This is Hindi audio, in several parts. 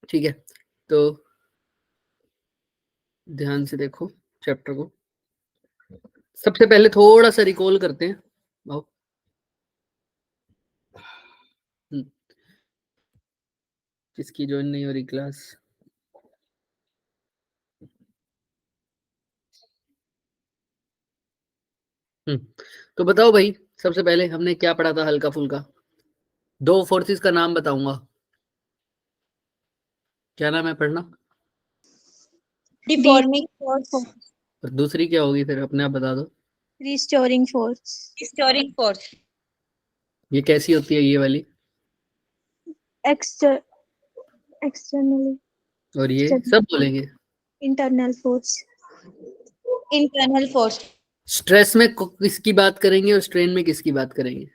ठीक है, तो ध्यान से देखो चैप्टर को। सबसे पहले थोड़ा सा रिकॉल करते हैं। आओ। किसकी ज्वाइन नहीं हो रही क्लास? तो बताओ भाई, सबसे पहले हमने क्या पढ़ा था हल्का फुल्का? दो फोर्सेस का नाम बताऊंगा, क्या नाम है पढ़ना? डिफॉर्मिंग फोर्स, और दूसरी क्या होगी फिर अपने आप बता दो। Restoring force, restoring force. ये कैसी होती है ये वाली? एक्सटर्नली, और ये सब बोलेंगे। Internal force, internal force. Stress में किसकी बात करेंगे और स्ट्रेन में किसकी बात करेंगे?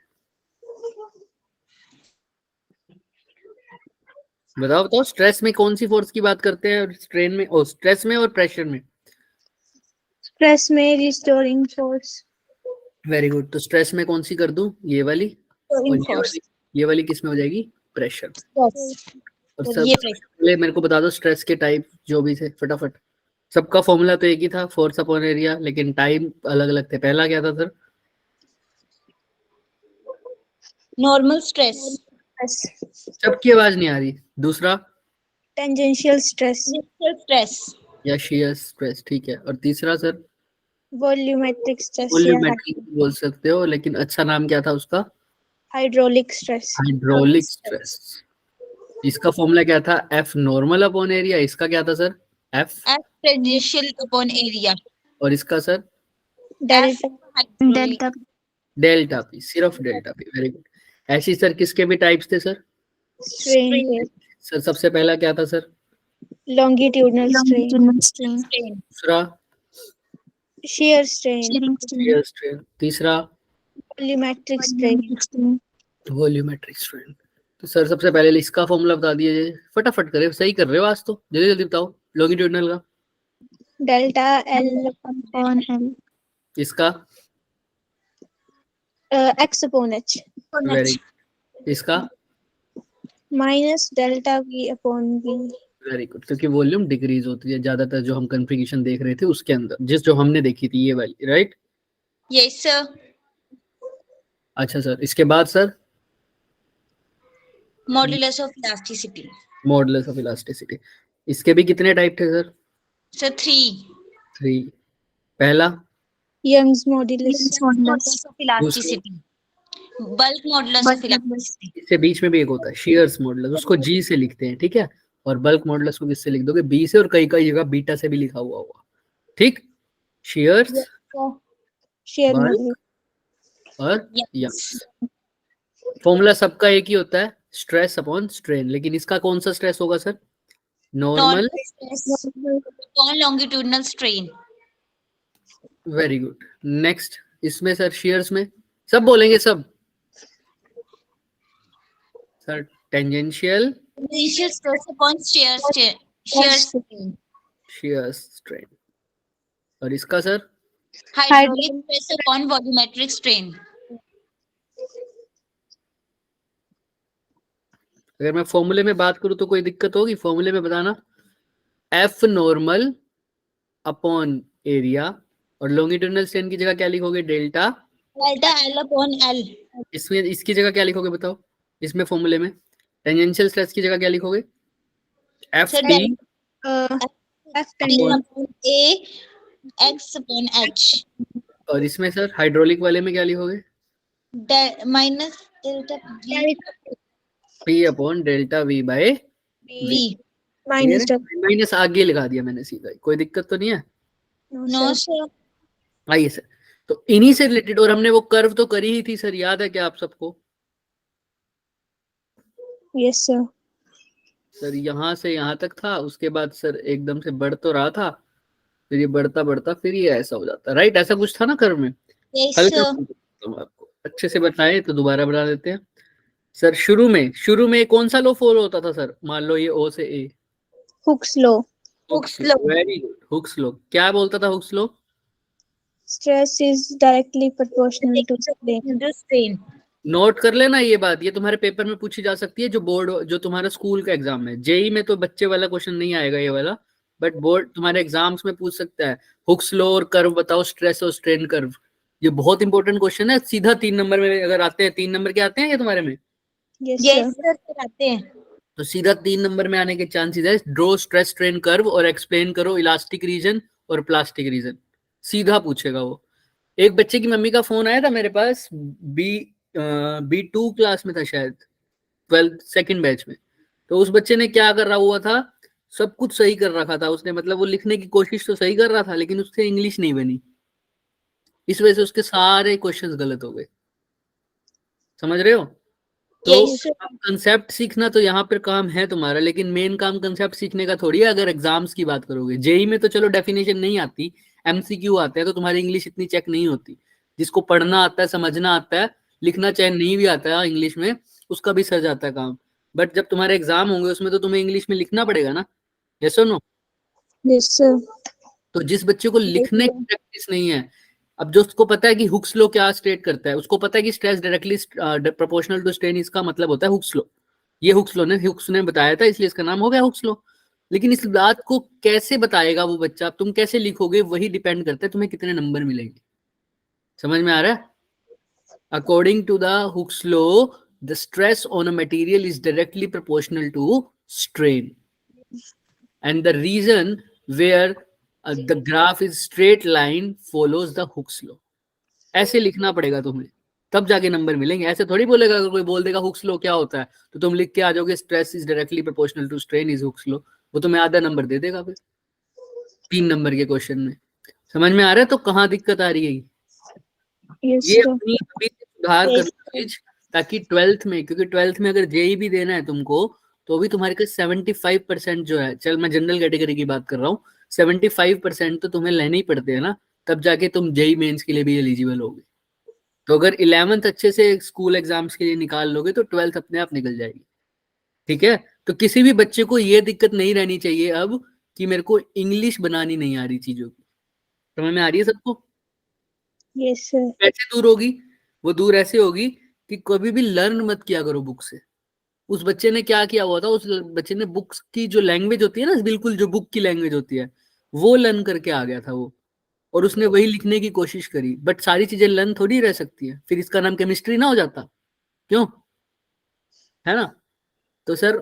बताओ बताओ, स्ट्रेस में कौन सी फोर्स की बात करते हैं और स्ट्रेन में, और स्ट्रेस में और प्रेशर में? स्ट्रेस में रिस्टोरिंग फोर्स। Very good. तो स्ट्रेस में कौन सी कर दूं? ये वाली। और ये वाली किस में हो जाएगी? प्रेशर। और सब ये पहले मेरे को बता दो स्ट्रेस के टाइप जो भी थे फटाफट। सबका फॉर्मूला तो एक ही था, फोर्स अपॉन एरिया, लेकिन टाइम अलग अलग थे। पहला क्या था सर? Normal stress. सबकी आवाज नहीं आ रही। दूसरा? Tangential stress, stress. या शियर स्ट्रेस, ठीक है। और तीसरा सर? वॉल्यूमेट्रिक स्ट्रेस या वॉल्यूमेट्रिक बोल सकते हो, लेकिन अच्छा नाम क्या था उसका? Hydraulic stress. Hydraulic stress. इसका फॉर्मूला क्या था? F normal upon area. इसका क्या था sir? F tangential upon area. और इसका सर? डेल्टा डेल्टा पी, सिर्फ डेल्टा पी। Very good. ऐसी सर किसके भी टाइप्स थे सर? स्ट्रेन, सर सबसे पहला क्या था सर? लॉन्गिट्यूडनल स्ट्रेन, दूसरा? shear strain, shear strain. तीसरा? Volumetric strain, volumetric strain. तो सर सबसे पहले इसका फॉर्मूला बता दिए, फटाफट करे, सही कर रहे हो आज तो, जल्दी जल्दी बताओ। लॉन्गिट्यूडनल का? डेल्टा एल अपॉन एल, इसका? X upon H, very. इसका? Minus delta V upon V. Very good, क्योंकि वॉल्यूम डिक्रीज होती है ज्यादातर, जो हम कन्फिगरेशन देख रहे थे उसके अंदर, जो हमने देखी थी ये वाली, राइट? Yes sir. अच्छा सर, इसके बाद sir? Modulus of elasticity. Modulus of elasticity. इसके भी कितने टाइप थे सर? सर 3। पहला? Young's modulus, modulus of elasticity. Bulk modulus of elasticity. इससे बीच में भी एक होता है शियर्स मॉडुलस, उसको जी से लिखते हैं, ठीक है? और बल्क मॉडुलस को किससे लिख दोगे? बी से, और कई कई जगह बीटा से भी लिखा हुआ होगा, ठीक? शियर्स, शेयर बल्क मॉड्यूलस, और यंग्स। फॉर्मूला सबका एक ही होता है, स्ट्रेस अपॉन स्ट्रेन। लेकिन इसका कौन सा स्ट्रेस होगा sir? Normal stress upon longitudinal strain. Very good. Next, इसमें सर शियर्स में सब बोलेंगे सब sir? Tangential stress upon shear strain। Shear strain. और इसका sir? Hydraulic stress upon volumetric strain. अगर मैं फॉर्मूले में बात करूं तो कोई दिक्कत होगी? फॉर्मूले में बताना। एफ नॉर्मल अपॉन एरिया, और लॉन्गिट्यूडनल स्ट्रेन की जगह क्या लिखोगे? Delta L upon L. इसमें इसकी जगह क्या लिखोगे बताओ? इसमें फॉर्मूले में टेंजेंशियल स्ट्रेस की जगह क्या लिखोगे? F T upon A X upon H. और इसमें सर हाइड्रोलिक वाले में क्या लिखोगे? Minus delta P upon delta V by V. Minus आगे लगा दिया मैंने सीधा, कोई दिक्कत तो नहीं है? No sir. आइए सर, तो इन्हीं से रिलेटेड, और हमने वो कर्व तो करी ही थी सर, याद है क्या आप सबको? Yes sir. सर यहाँ से यहाँ तक था, उसके बाद सर एकदम से बढ़ तो रहा था, फिर ये बढ़ता बढ़ता फिर ये ऐसा हो जाता, राइट? ऐसा कुछ था ना कर्व में? यस हल्का सर। तो आपको अच्छे से बताए तो दोबारा बना देते हैं सर। शुरू में कौन सा लो फॉलो होता था सर? मान लो ये ओ से ए। Hooke's law. Very good, Hooke's law. क्या बोलता था Hooke's law? Stress is directly proportional to strain. Note कर लेना ये बात, ये तुम्हारे पेपर में पूछी जा सकती है, जो बोर्ड जो तुम्हारा स्कूल का एग्जाम है। जेई में तो बच्चे वाला क्वेश्चन नहीं आएगा ये वाला, बट बोर्ड तुम्हारे एग्जाम्स में पूछ सकता है। हुक्स लॉ और कर्व बताओ, स्ट्रेस और स्ट्रेन कर्व, ये बहुत इंपॉर्टेंट क्वेश्चन है। सीधा 3 नंबर में अगर आते हैं, 3 नंबर के आते हैं ये तुम्हारे में, Yes, यस sir. सर आते हैं। तो सीधा 3 नंबर में आने के चांसेस है। ड्रॉ स्ट्रेस स्ट्रेन कर्व और एक्सप्लेन करो इलास्टिक रीजन और प्लास्टिक रीजन, सीधा पूछेगा वो। एक बच्चे की मम्मी का फोन आया था मेरे पास, B2 क्लास में था शायद, 12th सेकंड बैच में। तो उस बच्चे ने क्या कर रहा हुआ था, सब कुछ सही कर रखा था उसने, मतलब वो लिखने की कोशिश तो सही कर रहा था, लेकिन उससे इंग्लिश नहीं बनी, इस वजह से उसके सारे क्वेश्चंस गलत हो गए। समझ रहे हो? तो Yes, sir. कंसेप्ट सीखना तो यहाँ पर काम है तुम्हारा, लेकिन मेन काम कंसेप्ट सीखने का थोड़ी है। अगर एग्जाम्स की बात करोगे, जेई में तो चलो डेफिनेशन नहीं आती, एमसीक्यू आते हैं, तो तुम्हारी इंग्लिश इतनी चेक नहीं होती। जिसको पढ़ना आता है, समझना आता है, लिखना चाहे नहीं भी आता है इंग्लिश में, उसका भी सर जाता है काम। बट जब तुम्हारे एग्जाम होंगे उसमें तो तुम्हें इंग्लिश में लिखना पड़ेगा ना, यस और नो? Yes, sir. तो जिस बच्चे को लिखने की प्रैक्टिस नहीं है, अब जो उसको पता है कि हुक्स लॉ क्या स्टेट करता है, उसको पता है कि stress directly proportional to strain, इसका मतलब होता है हुक्स लॉ। ये हुक्स ने बताया था, इसलिए इसका नाम हो गया हुक्स लॉ। लेकिन इस बात को कैसे बताएगा वो बच्चा, तुम कैसे लिखोगे, वही डिपेंड करता है तुम्हें कितने नंबर मिलेंगे। समझ में आ रहा है? According to the Hooke's law, the stress on a material is directly proportional to strain, and the reason where the graph is straight line follows the Hooke's law। ऐसे लिखना पड़ेगा तुम्हें, तब जाके नंबर मिलेंगे। ऐसे थोड़ी बोलेगा, अगर कोई बोल देगा हुक्स लॉ क्या होता है तो तुम लिख के आ जाओगे stress is directly proportional to strain is Hooke's law, वो तुम्हें आधा नंबर दे देगा फिर 3 नंबर के क्वेश्चन में। समझ में आ रहा है? तो कहाँ दिक्कत आ रही है? Yes, ये sir. अपनी अभी से सुधार Yes, करना चीज, ताकि 12th में, क्योंकि 12th में अगर जेई भी देना है तुमको, तो भी तुम्हारे पास 75% जो है, चल मैं जनरल कैटेगरी की बात कर रहा हूँ, 75% तो तुम्हें लेने ही पड़ते हैं ना, तब जाके तुम जेई मेंस के लिए भी एलिजिबल होगे। तो अगर 11th अच्छे से स्कूल एग्जाम्स के लिए निकाल लोगे तो 12th अपने आप निकल जाएगी। ठीक है? तो किसी भी बच्चे को ये दिक्कत नहीं रहनी चाहिए अब कि मेरे को इंग्लिश बनानी नहीं आ रही चीजों की। समझ में आ रही है सबको? Yes, sir. कैसे दूर होगी? वो दूर ऐसे होगी कि कभी भी लर्न मत किया करो बुक से। उस बच्चे ने क्या किया हुआ था, उस बच्चे ने बुक्स की जो लैंग्वेज होती है ना, बिल्कुल जो बुक की लैंग्वेज होती है, वो लर्न करके आ गया था वो, और उसने वही लिखने की कोशिश करी। बट सारी चीजें लर्न थोड़ी रह सकती है, फिर इसका नाम केमिस्ट्री ना हो जाता? क्यों? है ना? तो सर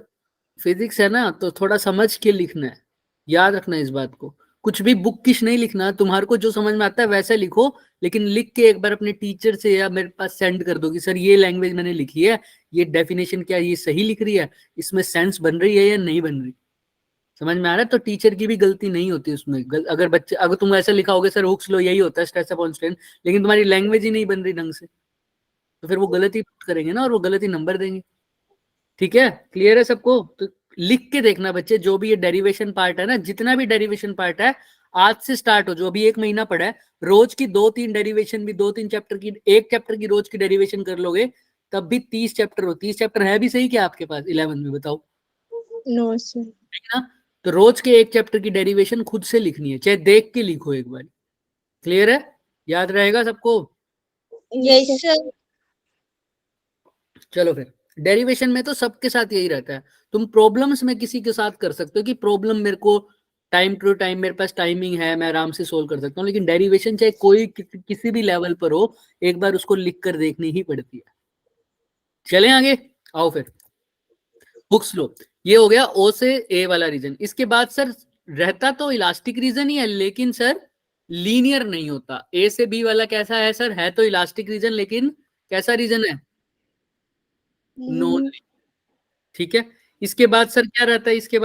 फिजिक्स है ना, तो थोड़ा समझ के लिखना है, याद रखना इस बात को। कुछ भी बुकिश नहीं लिखना, तुम्हारे को जो समझ में आता है वैसा लिखो, लेकिन लिख के एक बार अपने टीचर से या मेरे पास सेंड कर दो कि सर ये लैंग्वेज मैंने लिखी है, ये डेफिनेशन क्या ये सही लिख रही है, इसमें सेंस बन रही है या नहीं बन रही। समझ में आ रहा है? तो टीचर की भी गलती नहीं होती उसमें। अगर तुम ऐसा लिखाओगे सर हुक्स लॉ यही होता है स्ट्रेस अपॉन स्ट्रेन, लेकिन तुम्हारी लैंग्वेज ही नहीं बन रही ढंग से, तो फिर वो गलती करेंगे ना, और वो गलती नंबर देंगे। ठीक है? क्लियर है सबको? तो लिख के देखना बच्चे, जो भी ये डेरिवेशन पार्ट है ना, जितना भी डेरिवेशन पार्ट है, आज से स्टार्ट हो, जो अभी 1 महीना पड़ा है, रोज की 2-3 डेरिवेशन भी, 2-3 चैप्टर की, एक चैप्टर की रोज की डेरिवेशन कर लोगे, तब भी 30 चैप्टर हो। 30 चैप्टर है भी सही क्या आपके पास 11 में, बताओ? No, sir. ठीक है ना? तो रोज के एक चैप्टर की डेरिवेशन खुद से लिखनी है, चाहे देख के लिखो एक बार। क्लियर है? याद रहेगा सबको? Yes sir. चलो फिर, डेरिवेशन में तो सबके साथ यही रहता है। तुम प्रॉब्लम्स में किसी के साथ कर सकते हो कि प्रॉब्लम मेरे को टाइम टू टाइम, मेरे पास टाइमिंग है, मैं आराम से सोल्व कर सकता हूँ, लेकिन डेरिवेशन चाहे कोई किसी भी लेवल पर हो, एक बार उसको लिख कर देखनी ही पड़ती है। चलें आगे, आओ फिर। हुक्स लॉ, ये हो गया ओ से ए वाला रीजन। इसके बाद सर रहता तो इलास्टिक रीजन ही है, लेकिन सर लीनियर नहीं होता। ए से बी वाला कैसा है सर? है तो इलास्टिक रीजन, लेकिन कैसा रीजन है? नॉन। ठीक है? इसके बाद सर क्या रहता है? इसके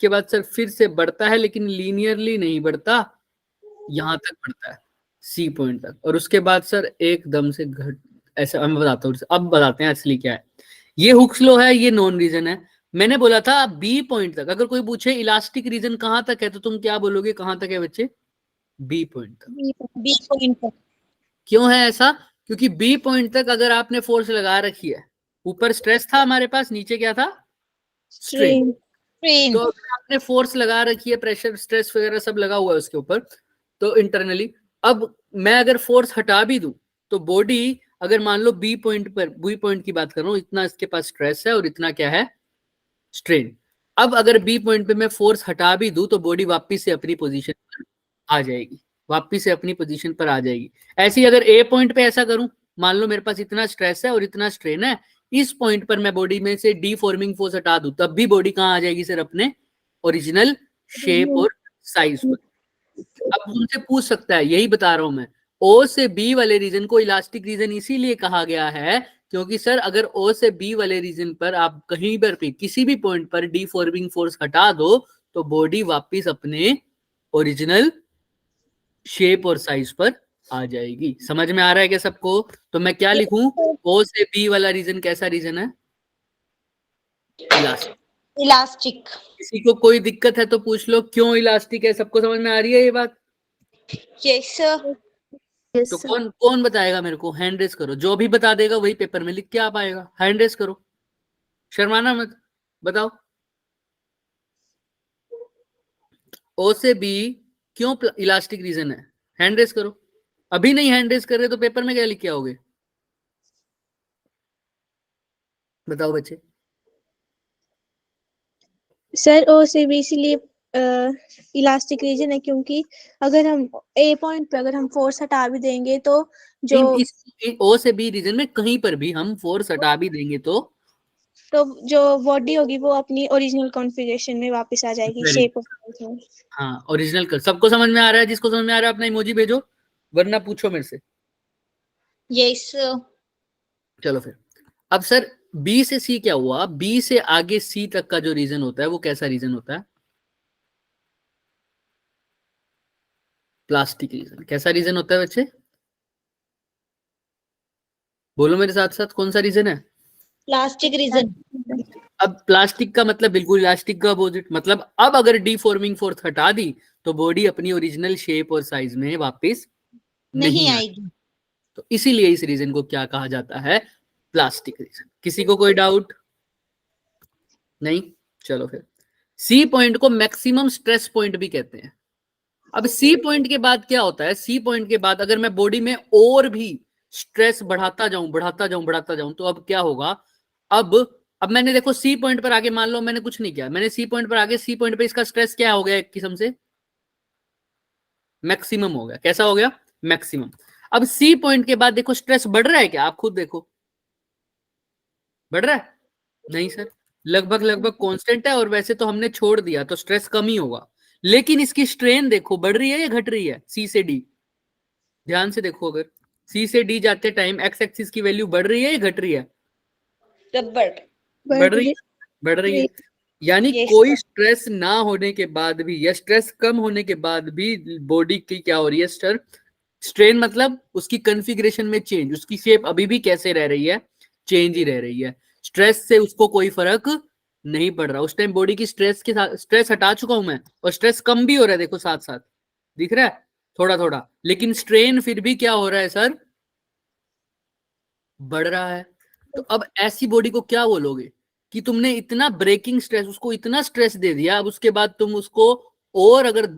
बाद सर फिर से बढ़ता है, लेकिन लीनियरली नहीं बढ़ता, यहां तक बढ़ता है सी पॉइंट तक, और उसके बाद सर एकदम से घट, ऐसा मैं बताता हूँ। अब बताते हैं असली क्या है। ये हुक्स लॉ है, ये नॉन रीजन है। मैंने बोला था बी पॉइंट तक। अगर कोई पूछे इलास्टिक रीजन कहां तक है, तो तुम क्या बोलोगे? कहां तक है बच्चे? बी पॉइंट तक। बी पॉइंट तक। क्यों है ऐसा? क्योंकि बी पॉइंट तक अगर आपने फोर्स लगा रखी है, ऊपर स्ट्रेस था हमारे पास, नीचे क्या था? स्ट्रेन। Strain. तो अगर आपने फोर्स लगा रखी है, प्रेशर स्ट्रेस वगैरह सब लगा हुआ है उसके ऊपर, तो इंटरनली, अब मैं अगर फोर्स हटा भी दूं तो बॉडी अगर मान लो बी पॉइंट की बात कर रहा हूँ, इतना इसके पास स्ट्रेस है और इतना क्या है, स्ट्रेन। अब अगर बी पॉइंट पे मैं फोर्स हटा भी दूं तो बॉडी वापस से अपनी पोजीशन पर आ जाएगी, वापस से अपनी पोजीशन पर आ जाएगी। ऐसे ही अगर ए पॉइंट पे ऐसा करूं, मान लो मेरे पास इतना स्ट्रेस है और इतना स्ट्रेन है, इस पॉइंट पर मैं बॉडी में से डीफॉर्मिंग फोर्स हटा दूं, तब भी बॉडी कहाँ आ जाएगी सर, अपने ओरिजिनल शेप और साइज पर। अब तुमसे पूछ सकता है, यही बता रहा हूं मैं, ओ से बी वाले रीजन को इलास्टिक रीजन इसीलिए कहा गया है क्योंकि सर अगर ओ से बी वाले रीजन पर आप कहीं पर भी किसी भी पॉइंट पर डीफॉर्मिंग फोर्स हटा दो तो बॉडी वापस अपने ओरिजिनल शेप और साइज पर आ जाएगी। समझ में आ रहा है क्या सबको? तो मैं क्या लिखूं, ओ से बी वाला रीजन कैसा रीजन है, इलास्टिक। इलास्टिक। किसी को कोई दिक्कत है तो पूछ लो, क्यों इलास्टिक है? सबको समझ में आ रही है ये बात? Yes sir. Yes, तो sir. कौन बताएगा मेरे को? हैंड रेस करो, जो भी बता देगा वही पेपर में लिख के आ पाएगा। हैंड रेस करो, शर्माना मत, बताओ। ओ से बी क्यों इलास्टिक रीजन है? हैंड रेस करो। अभी नहीं हैंड रेस कर रहे तो पेपर में क्या लिख के आओगे? बताओ बच्चे। सर ओ से बी इसीलिए इलास्टिक रीजन है क्योंकि अगर हम ए पॉइंट पे अगर हम फोर्स हटा भी देंगे तो जो इस ओ से बी रीजन में कहीं पर भी हम फोर्स हटा भी देंगे तो जो बॉडी होगी वो अपनी ओरिजिनल कॉन्फ़िगरेशन में वापस आ जाएगी, Very शेप good. हाँ, ओरिजिनल कर। सबको समझ में आ रहा है? जिसको समझ में आ रहा है अपना इमोजी भेजो, वरना पूछो मेरे से। Yes sir. चलो फिर, अब सर बी से सी क्या हुआ? बी से आगे सी तक का जो रीजन होता है वो कैसा रीजन होता है? Plastic reason. कैसा रीजन होता है बच्चे? बोलो मेरे साथ साथ, कौन सा रीजन है? Plastic reason. अब प्लास्टिक का मतलब बिल्कुल इलास्टिक का अपोजिट, मतलब अब अगर डीफॉर्मिंग फोर्स हटा दी तो बॉडी अपनी ओरिजिनल शेप और साइज में वापस नहीं नहीं आएगी। तो इसीलिए इस रीजन को क्या कहा जाता है? Plastic region. किसी को कोई डाउट नहीं? चलो फिर, सी पॉइंट को मैक्सिमम स्ट्रेस पॉइंट भी कहते हैं। अब सी पॉइंट के बाद क्या होता है? सी पॉइंट के बाद अगर मैं बॉडी में और भी स्ट्रेस बढ़ाता जाऊं तो अब क्या होगा? अब मैंने देखो सी पॉइंट पर आगे, मान लो मैंने कुछ नहीं किया, मैंने सी पॉइंट पर आगे, सी पॉइंट पे इसका स्ट्रेस क्या हो गया? एक किस्म से मैक्सिमम हो गया। कैसा हो गया? मैक्सिमम। अब सी पॉइंट के बाद देखो स्ट्रेस बढ़ रहा है क्या? आप खुद देखो, बढ़ रहा है? नहीं सर, लगभग लगभग कांस्टेंट है, और वैसे तो हमने छोड़ दिया तो स्ट्रेस कम ही होगा। लेकिन इसकी स्ट्रेन देखो, बढ़ रही है या घट रही है? सी से डी, ध्यान से देखो, अगर सी से डी जाते टाइम एक्स एक्सिस की वैल्यू बढ़ रही है या घट रही है? रबड़। बढ़ रही है, बढ़ रही है। यानी Yes, कोई sir. स्ट्रेस ना होने के बाद भी या स्ट्रेस कम होने के बाद भी बॉडी की क्या हो रही है? सर स्ट्रेन मतलब उसकी कॉन्फ़िगरेशन में चेंज, उसकी शेप अभी भी कैसे रह रही है? चेंज ही रह रही है। स्ट्रेस से उसको कोई फर्क नहीं पड़ रहा। उस टाइम बॉडी की स्ट्रेस के साथ स्ट्रेस हटा चुका हूं मैं, और स्ट्रेस कम भी हो रहा है, देखो साथ साथ दिख रहा है थोड़ा थोड़ा, लेकिन स्ट्रेन फिर भी क्या हो रहा है सर? बढ़ रहा है। तो अब ऐसी बॉडी को क्या बोलोगे कि तुमने इतना ब्रेकिंग स्ट्रेस, उसको इतना स्ट्रेस दे दिया, अब उसके बाद तुम उसको और अगर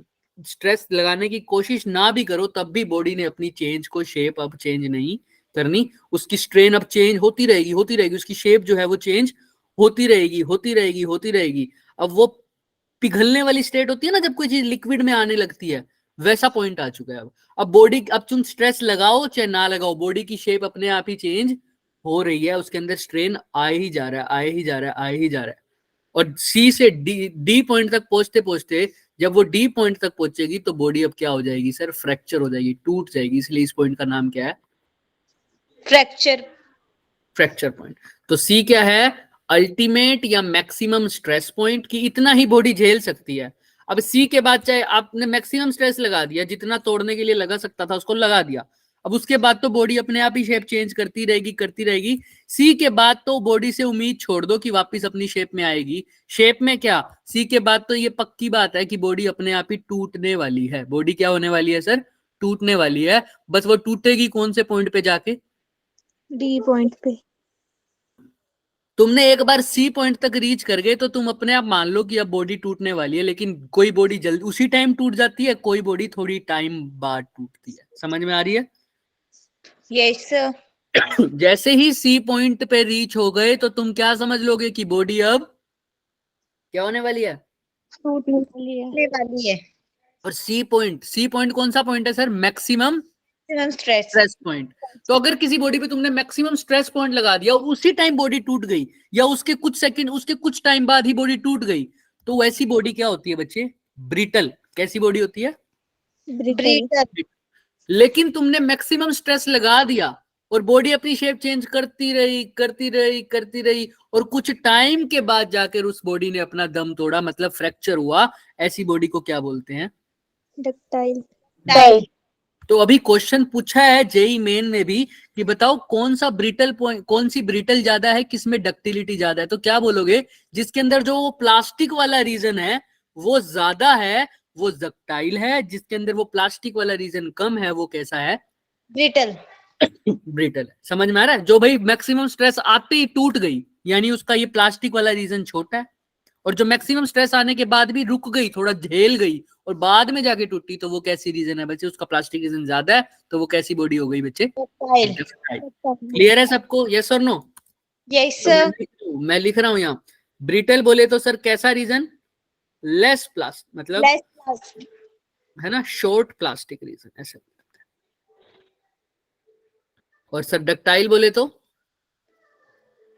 स्ट्रेस लगाने की कोशिश ना भी करो तब भी बॉडी ने अपनी चेंज को, शेप अब चेंज नहीं करनी, उसकी स्ट्रेन अब चेंज होती रहेगी, होती रहेगी, उसकी शेप जो है वो चेंज होती रहेगी, होती रहेगी, होती रहेगी। अब वो पिघलने वाली स्टेट होती है ना, जब कोई चीज लिक्विड में आने लगती है, वैसा पॉइंट आ चुका है अब बॉडी, अब तुम स्ट्रेस लगाओ चाहे ना लगाओ, बॉडी की शेप अपने आप ही चेंज हो रही है, उसके अंदर स्ट्रेन आए ही जा रहा है, आए ही जा रहा है, आए ही जा रहा है। और सी से डी पॉइंट तक पहुंचते पहुंचते जब वो डी पॉइंट तक पहुंचेगी तो बॉडी अब क्या हो जाएगी सर? फ्रैक्चर हो जाएगी, टूट जाएगी। इसलिए इस पॉइंट का नाम क्या है? फ्रैक्चर। Fracture point. तो सी क्या है? अल्टीमेट या मैक्सिमम स्ट्रेस पॉइंट, की इतना ही बॉडी झेल सकती है। अब सी के बाद चाहे आपने मैक्सिमम स्ट्रेस लगा दिया, जितना तोड़ने के लिए लगा सकता था उसको लगा दिया, अब उसके बाद तो बॉडी अपने आप ही शेप चेंज करती रहेगी, करती रहेगी। सी के बाद तो बॉडी से उम्मीद छोड़ दो कि वापस अपनी शेप में आएगी। शेप में क्या, सी के बाद तो ये पक्की बात है कि बॉडी अपने आप ही टूटने वाली है। बॉडी क्या होने वाली है सर? टूटने वाली है। बस वो टूटेगी कौन से पॉइंट पे जाके? डी पॉइंट पे। तुमने एक बार सी पॉइंट तक रीच कर गए तो तुम अपने आप मान लो कि अब बॉडी टूटने वाली है, लेकिन कोई बॉडी जल्दी उसी टाइम टूट जाती है, कोई बॉडी थोड़ी टाइम बाद टूटती है। समझ में आ रही है? Yes sir. जैसे ही सी पॉइंट पे रीच हो गए तो तुम क्या समझ लोगे कि बॉडी अब क्या होने वाली है? टूटने वाली है। टूटने वाली है। और सी पॉइंट कौन सा पॉइंट है sir? Maximum stress. Stress point. तो अगर किसी बॉडी पे तुमने मैक्सिमम स्ट्रेस पॉइंट लगा दिया और उसी टाइम बॉडी टूट गई, या उसके कुछ सेकंड, उसके कुछ टाइम बाद ही बॉडी टूट गई, तो वैसी बॉडी क्या होती है बच्चे? ब्रिटल। कैसी बॉडी होती है? ब्रिटल। लेकिन तुमने मैक्सिमम स्ट्रेस लगा दिया और बॉडी अपनी शेप चेंज करती रही करती रही करती रही, और कुछ टाइम के बाद जाकर उस बॉडी ने अपना दम तोड़ा, मतलब फ्रैक्चर हुआ, ऐसी बॉडी को क्या बोलते हैं? डक्टाइल। तो अभी क्वेश्चन पूछा है जेई मेन में भी कि बताओ कौन सा ब्रिटल पॉइंट, कौन सी ब्रिटल ज्यादा है, किसमें डक्टिलिटी ज्यादा है? तो क्या बोलोगे? जिसके अंदर जो प्लास्टिक वाला रीजन है वो ज्यादा है वो डक्टाइल है, जिसके अंदर वो प्लास्टिक वाला रीजन कम है वो कैसा है? ब्रिटल। ब्रिटल है। समझ में आ रहा है? जो भाई मैक्सिमम स्ट्रेस आते ही टूट गई, यानी उसका ये प्लास्टिक वाला रीजन छोटा है, और जो मैक्सिमम स्ट्रेस आने के बाद भी रुक गई, थोड़ा झेल गई और बाद में जाके टूटी, तो वो कैसी रीजन है बच्चे? उसका प्लास्टिक रीजन ज्यादा है, तो वो कैसी बॉडी हो गई बच्चे? क्लियर है सबको? यस और नो? यस तो मैं लिख रहा हूं यहाँ, ब्रिटल बोले तो सर कैसा रीजन? लेस प्लास्ट, मतलब है ना, शॉर्ट प्लास्टिक रीजन ऐसा। और सर डक्टाइल बोले तो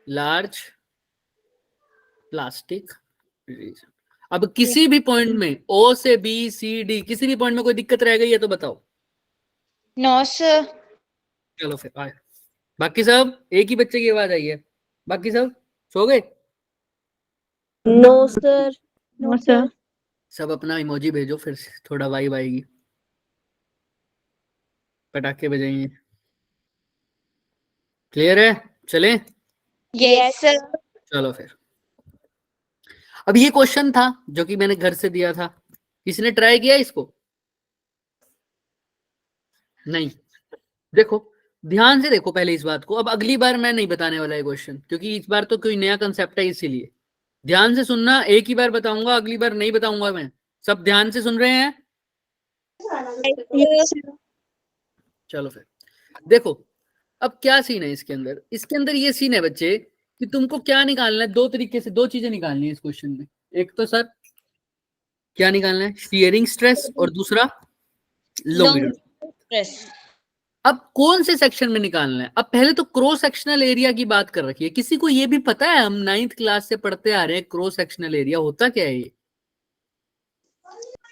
लार्ज प्लास्टिक रीजन। अब किसी भी पॉइंट में ओ से बी सी डी किसी भी पॉइंट में कोई दिक्कत रह गई है तो बताओ? No sir. चलो फिर आए। बाकी सब, एक ही बच्चे की आवाज आई है, बाकी सब सो गए? No sir. No sir. सब अपना इमोजी भेजो, फिर थोड़ा वाइब आएगी, पटाखे बजाएंगे। क्लियर है? चलें? Yes sir. चलो फिर। अब ये क्वेश्चन था जो कि मैंने घर से दिया था, किसी ने ट्राई किया इसको? नहीं। देखो ध्यान से देखो पहले इस बात को, अब अगली बार मैं नहीं बताने वाला ये क्वेश्चन, क्योंकि इस बार तो कोई नया कंसेप्ट है, इसीलिए ध्यान से सुनना। एक ही बार बताऊंगा, अगली बार नहीं बताऊंगा मैं। सब ध्यान से सुन रहे हैं? चलो फिर देखो, अब क्या सीन है इसके अंदर? इसके अंदर ये सीन है बच्चे कि तुमको क्या निकालना है, दो तरीके से दो चीजें निकालनी है इस क्वेश्चन में। एक तो सर क्या निकालना है? शियरिंग स्ट्रेस, और दूसरा लॉन्गिट्यूड। स्ट्रेस। अब कौन से सेक्शन में निकालना है? अब पहले तो क्रॉस सेक्शनल एरिया की बात कर रखी है। किसी को ये भी पता है, हम 9th क्लास से पढ़ते आ रहे हैं, क्रॉस सेक्शनल एरिया होता क्या है? ये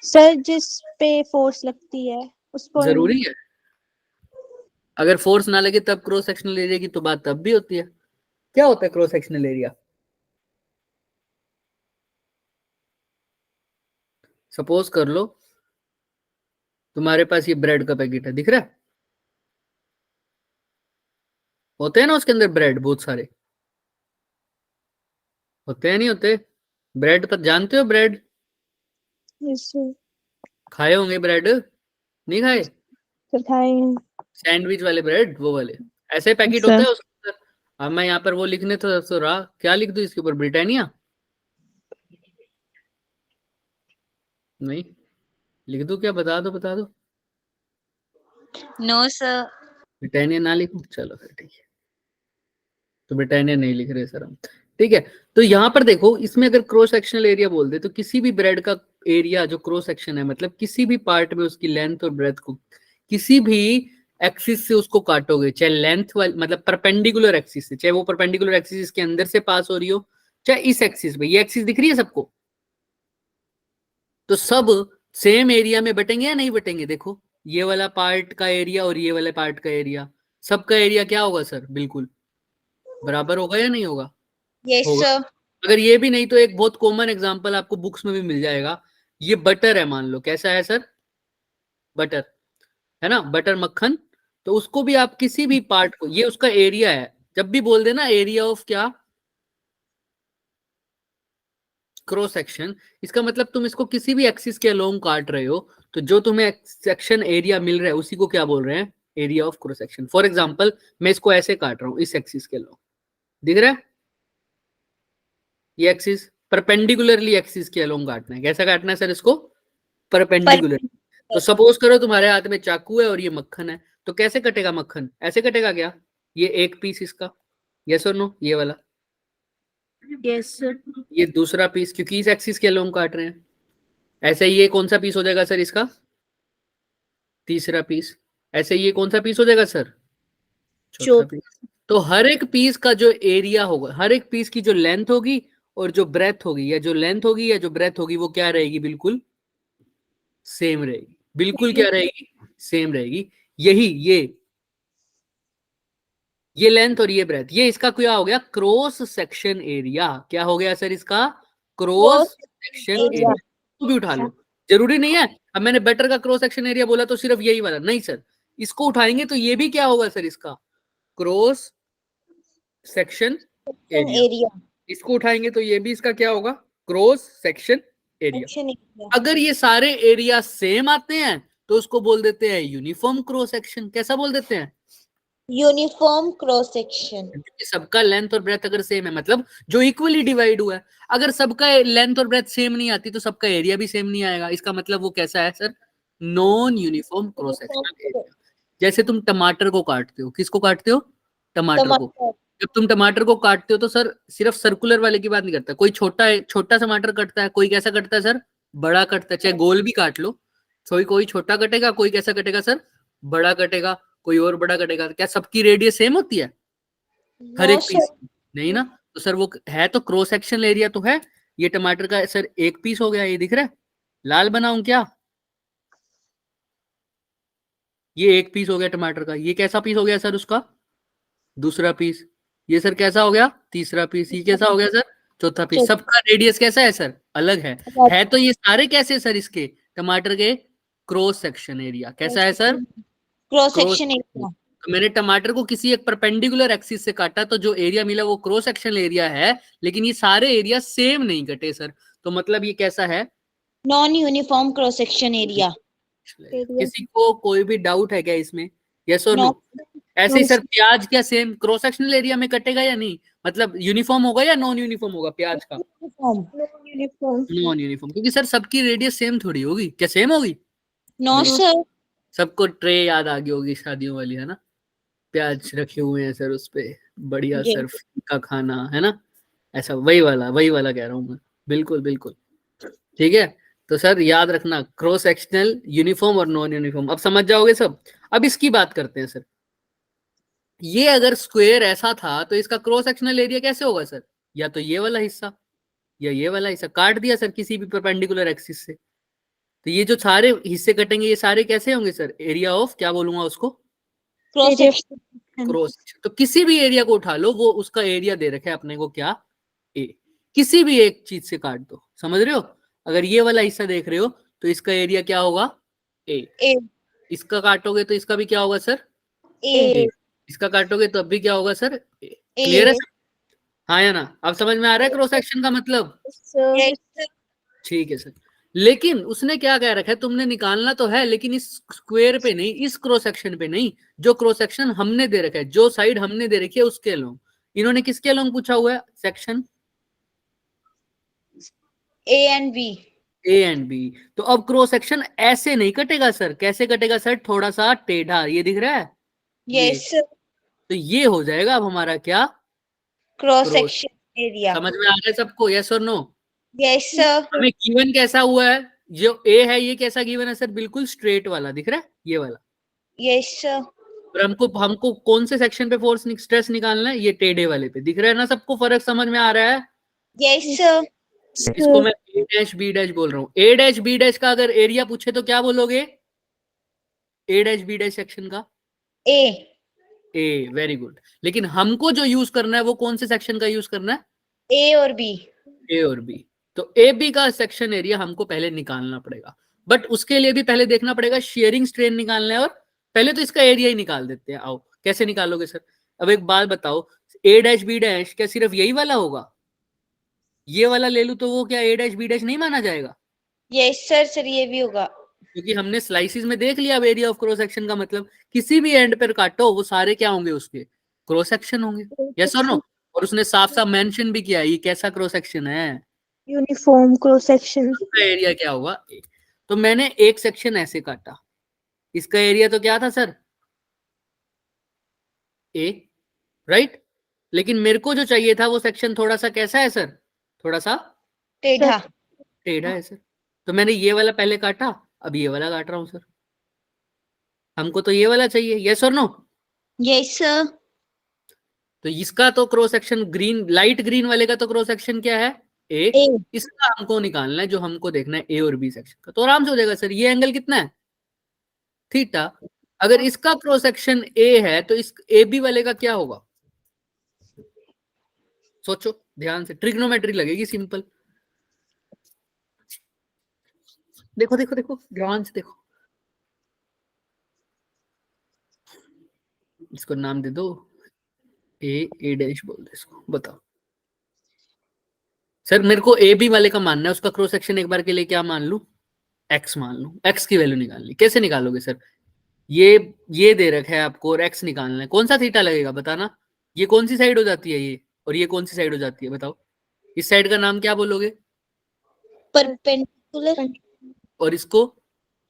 सर जिस पे फोर्स लगती है उस पर। जरूरी है? अगर फोर्स ना लगे तब क्रॉस सेक्शनल एरिया की तो बात तब भी होती है। क्या होता है क्रॉस सेक्शनल एरिया? सपोज कर लो तुम्हारे पास ये ब्रेड का पैकेट है, दिख रहा है? होते हैं ना उसके अंदर ब्रेड, बहुत सारे होते हैं, नहीं होते? ब्रेड पर जानते हो? ब्रेड खाए होंगे? ब्रेड नहीं खाए? सैंडविच वाले ब्रेड, वो वाले ऐसे पैकेट होता है उसके अंदर। अब मैं यहाँ पर वो लिखने तो रहा, क्या लिख दूं इसके ऊपर? ब्रिटानिया? नहीं लिख दूं क्या? बता दो बता दो। No sir. ब्रिटानिया ना लिखूं? चलो फिर ठीक है, तो ब्रिटानिया नहीं लिख रहे सर हम। ठीक है, तो यहाँ पर देखो, इसमें अगर क्रॉस सेक्शनल एरिया बोल दे तो किसी भी ब्रेड का एरिया जो क्रॉस सेक्शन है, मतलब किसी भी पार्ट में उसकी लेंथ और ब्रेथ को किसी भी एक्सिस से उसको काटोगे, चाहे लेंथ वाली मतलब परपेंडिकुलर एक्सिस से, चाहे वो परपेंडिकुलर एक्सिस इसके अंदर से पास हो रही हो, चाहे इस एक्सिस पे, ये एक्सिस दिख रही है सबको, तो सब सेम एरिया में बटेंगे या नहीं बटेंगे? देखो ये वाला पार्ट का एरिया और ये वाले पार्ट का एरिया, सबका एरिया क्या होगा सर? बिल्कुल बराबर होगा या नहीं होगा? यस होगा। सर। अगर ये भी नहीं तो एक बहुत कॉमन एग्जांपल आपको बुक्स में भी मिल जाएगा। ये बटर है, मान लो, कैसा है सर? बटर है ना, बटर मक्खन। तो उसको भी आप किसी भी पार्ट को, ये उसका एरिया है, जब भी बोल देना एरिया ऑफ क्या? क्रॉस सेक्शन, इसका मतलब तुम इसको किसी भी एक्सिस के अलोंग काट रहे हो, तो जो तुम्हें सेक्शन एरिया मिल रहा है उसी को क्या बोल रहे हैं? Area of cross section. For example मैं इसको ऐसे काट रहा हूं, इस एक्सिस के अलोंग, दिख रहा है? ये एक्सिस परपेंडिकुलरली एक्सिस के अलोंग काटना है। कैसा काटना है सर इसको? परपेंडिकुलर। तो सपोज करो तुम्हारे हाथ में चाकू है और ये मक्खन है, तो कैसे कटेगा मक्खन? ऐसे कटेगा क्या? ये एक पीस इसका, यस और नो, ये वाला, यस सर। ये दूसरा पीस, क्योंकि इस एक्सिस के अलोंग काट रहे हैं। ऐसे ही ये कौन सा पीस हो जाएगा सर इसका, तीसरा पीस। ऐसे ही ये कौन सा पीस हो जाएगा सर, चौथा पीस। तो हर एक पीस का जो एरिया होगा, हर एक पीस की जो लेंथ होगी और जो ब्रेथ होगी, या जो लेंथ होगी या जो ब्रेथ होगी, वो क्या रहेगी, बिल्कुल सेम रहेगी। बिल्कुल क्या रहेगी, सेम रहेगी। यही ये लेंथ और ये ब्रेथ, ये इसका क्या हो गया, क्रॉस सेक्शन एरिया। क्या हो गया सर इसका, क्रॉस सेक्शन एरिया। तो भी उठा लो, जरूरी नहीं है। अब मैंने बेटर का क्रॉस सेक्शन एरिया बोला तो सिर्फ यही वाला नहीं सर, इसको उठाएंगे तो ये भी क्या होगा सर, इसका क्रॉस सेक्शन एरिया। इसको उठाएंगे तो ये भी इसका क्या होगा, क्रॉस सेक्शन एरिया। अगर ये सारे एरिया सेम आते हैं तो उसको बोल देते हैं यूनिफॉर्म क्रॉस सेक्शन। कैसा बोल देते हैं, यूनिफॉर्म क्रॉस सेक्शन। क्योंकि सबका लेंथ और ब्रेथ अगर सेम है, मतलब जो इक्वली डिवाइड हुआ है। अगर सबका लेंथ और ब्रेथ सेम नहीं आती तो सबका एरिया भी सेम नहीं आएगा। इसका मतलब वो कैसा है sir, non uniform cross sectional area. जैसे तुम टमाटर को काटते हो, किसको काटते हो, टमाटर को। जब तुम टमाटर को काटते हो तो सर सिर्फ सर्कुलर वाले की बात नहीं करता, कोई छोटा टमाटर कटता है, कोई कैसा कटता है सर, बड़ा कटता है। चाहे गोल भी काट लो, कोई छोटा कटेगा, कोई कैसा कटेगा सर, बड़ा कटेगा, कोई और बड़ा कटेगा। क्या सबकी रेडियस सेम होती है हर एक पीस की? नहीं ना। तो सर वो है तो क्रॉस सेक्शनल एरिया तो है। ये टमाटर का सर एक पीस हो गया, ये दिख रहा है, लाल बनाऊं क्या, ये एक पीस हो गया टमाटर का। ये कैसा पीस हो गया सर, उसका दूसरा पीस। ये सर कैसा हो गया, तीसरा पीस। ये कैसा हो गया सर, चौथा पीस। सबका रेडियस कैसा है सर, अलग है तो ये सारे कैसे सर, इसके टमाटर के क्रॉस सेक्शन एरिया कैसा है सर, क्रॉस सेक्शन एरिया। तो मैंने टमाटर को किसी एक परपेंडिकुलर एक्सिस से काटा तो जो एरिया मिला वो क्रॉस सेक्शनल एरिया है, लेकिन ये सारे एरिया सेम नहीं कटे सर। तो मतलब ये कैसा है, non uniform cross section area. किसी को कोई भी डाउट है क्या इसमें, यस और नो? ऐसे ही सर प्याज क्या सेम क्रॉस सेक्शनल एरिया में कटेगा या नहीं, मतलब यूनिफॉर्म होगा या नॉन यूनिफॉर्म होगा प्याज का, नॉन यूनिफॉर्म, क्योंकि सर सबकी रेडियस सेम थोड़ी होगी। क्या सेम होगी, नो सर। सबको ट्रे याद आ गई होगी शादियों वाली, है ना, प्याज रखे हुए हैं सर उस पे, बढ़िया सर का खाना, है ना, ऐसा वही वाला कह रहा हूँ मैं, बिल्कुल बिल्कुल ठीक है। तो सर याद रखना क्रॉस सेक्शनल, यूनिफॉर्म और नॉन यूनिफॉर्म, अब समझ जाओगे सब। अब इसकी बात करते हैं सर, ये अगर स्क्वायर ऐसा था तो इसका क्रॉस सेक्शनल एरिया कैसे होगा सर, या तो ये वाला हिस्सा या ये वाला हिस्सा काट दिया सर किसी भी परपेंडिकुलर एक्सिस से, तो ये जो सारे हिस्से कटेंगे ये सारे कैसे होंगे सर, एरिया ऑफ क्या बोलूंगा उसको, क्रॉस सेक्शन। Cross section. तो किसी भी एरिया को उठा लो, वो उसका एरिया दे रखा है अपने को क्या, ए। किसी भी एक चीज से काट दो, समझ रहे हो। अगर ये वाला हिस्सा देख रहे हो तो इसका एरिया क्या होगा, ए। इसका काटोगे तो इसका भी क्या होगा सर, ए। इसका काटोगे तो अब भी क्या होगा सर, ए। क्लियर है सर, हाँ या ना, अब समझ में आ रहा है क्रॉस सेक्शन का मतलब, ठीक है सर। लेकिन उसने क्या कह रखा है, तुमने निकालना तो है लेकिन इस स्क्वायर पे नहीं, इस क्रॉस सेक्शन पे नहीं, जो क्रॉस सेक्शन हमने दे रखा है, जो साइड हमने दे रखी है उसके अलोंग। इन्होंने किसके अलोंग पूछा हुआ है section, A and B. A and B. तो अब क्रॉस सेक्शन ऐसे नहीं कटेगा सर, कैसे कटेगा सर, थोड़ा सा टेढ़ा, ये दिख रहा है, यस सर। तो ये हो जाएगा अब हमारा क्या, क्रॉस सेक्शन एरिया। समझ में आ रहा है सबको, यस और नो? Yes sir. हमें गिवन कैसा हुआ है, जो ए है ये कैसा गिवन है सर, बिल्कुल स्ट्रेट वाला दिख रहा है, ये वाला। Yes sir. और हमको कौन से सेक्शन पे फोर्स स्ट्रेस निकालना है, ये टेढ़े वाले पे। दिख रहा है ना सबको, फर्क समझ में आ रहा है? Yes sir. इसको मैं ए डैश बी डैश बोल रहा हूँ। ए डैश बी डैश का अगर एरिया पूछे तो क्या बोलोगे, ए डैश बी डैश सेक्शन का, ए वेरी गुड। लेकिन हमको जो यूज करना है वो कौन से सेक्शन का यूज करना है, ए और बी। ए और बी। तो ए बी का सेक्शन एरिया हमको पहले निकालना पड़ेगा, बट उसके लिए भी पहले देखना पड़ेगा शेयरिंग स्ट्रेन निकालना है। और पहले तो इसका एरिया ही निकाल देते हैं, आओ। कैसे निकालोगे सर, अब एक बात बताओ, ए डैश बी डैश क्या सिर्फ यही वाला होगा, ये वाला ले लूं तो वो क्या ए डैश बी डैश नहीं माना जाएगा? Yes sir. सर ये भी होगा, क्योंकि हमने स्लाइसिस में देख लिया अब एरिया ऑफ क्रॉस सेक्शन का मतलब किसी भी एंड पर काटो वो सारे क्या होंगे, उसके क्रॉस सेक्शन होंगे, यस और नो? और उसने साफ साफ मेंशन भी किया ये कैसा क्रॉस सेक्शन है, यूनिफॉर्म क्रॉस सेक्शन। इसका एरिया क्या होगा, ए। तो मैंने एक सेक्शन ऐसे काटा, इसका एरिया तो क्या था सर, ए। राइट। लेकिन मेरे को जो चाहिए था वो सेक्शन थोड़ा सा कैसा है सर, थोड़ा सा टेढ़ा। टेढ़ा है सर। तो मैंने ये वाला पहले काटा, अब ये वाला काट रहा हूं सर। हमको तो ये वाला चाहिए, यस और नो। Yes sir. तो इसका तो cross section green, light green वाले का तो क्रॉस सेक्शन क्या है, ए। ए। इसका हमको निकालना है, जो हमको देखना है ए और बी सेक्शन का। तो आराम से हो जाएगा सर। ये एंगल कितना है, थीटा। अगर इसका क्रॉस सेक्शन ए है तो इस ए बी वाले का क्या होगा, सोचो ध्यान से, ट्रिग्नोमेट्री लगेगी सिंपल। देखो देखो देखो ध्यान से देखो, इसको नाम दे दो ए डैश बोल दो इसको। बताओ सर, मेरे को ए बी वाले का मानना है, उसका क्रॉस सेक्शन एक बार के लिए क्या मान लूं, एक्स मान लूं। एक्स की वैल्यू निकालनी, कैसे निकालोगे सर, ये दे रखा है आपको और एक्स निकालना है, कौन सा थीटा लगेगा बताना। ये कौन सी साइड हो जाती है ये, और ये कौन सी साइड हो जाती है बताओ। इस साइड का नाम क्या बोलोगे, परपेंडिकुलर। और इसको,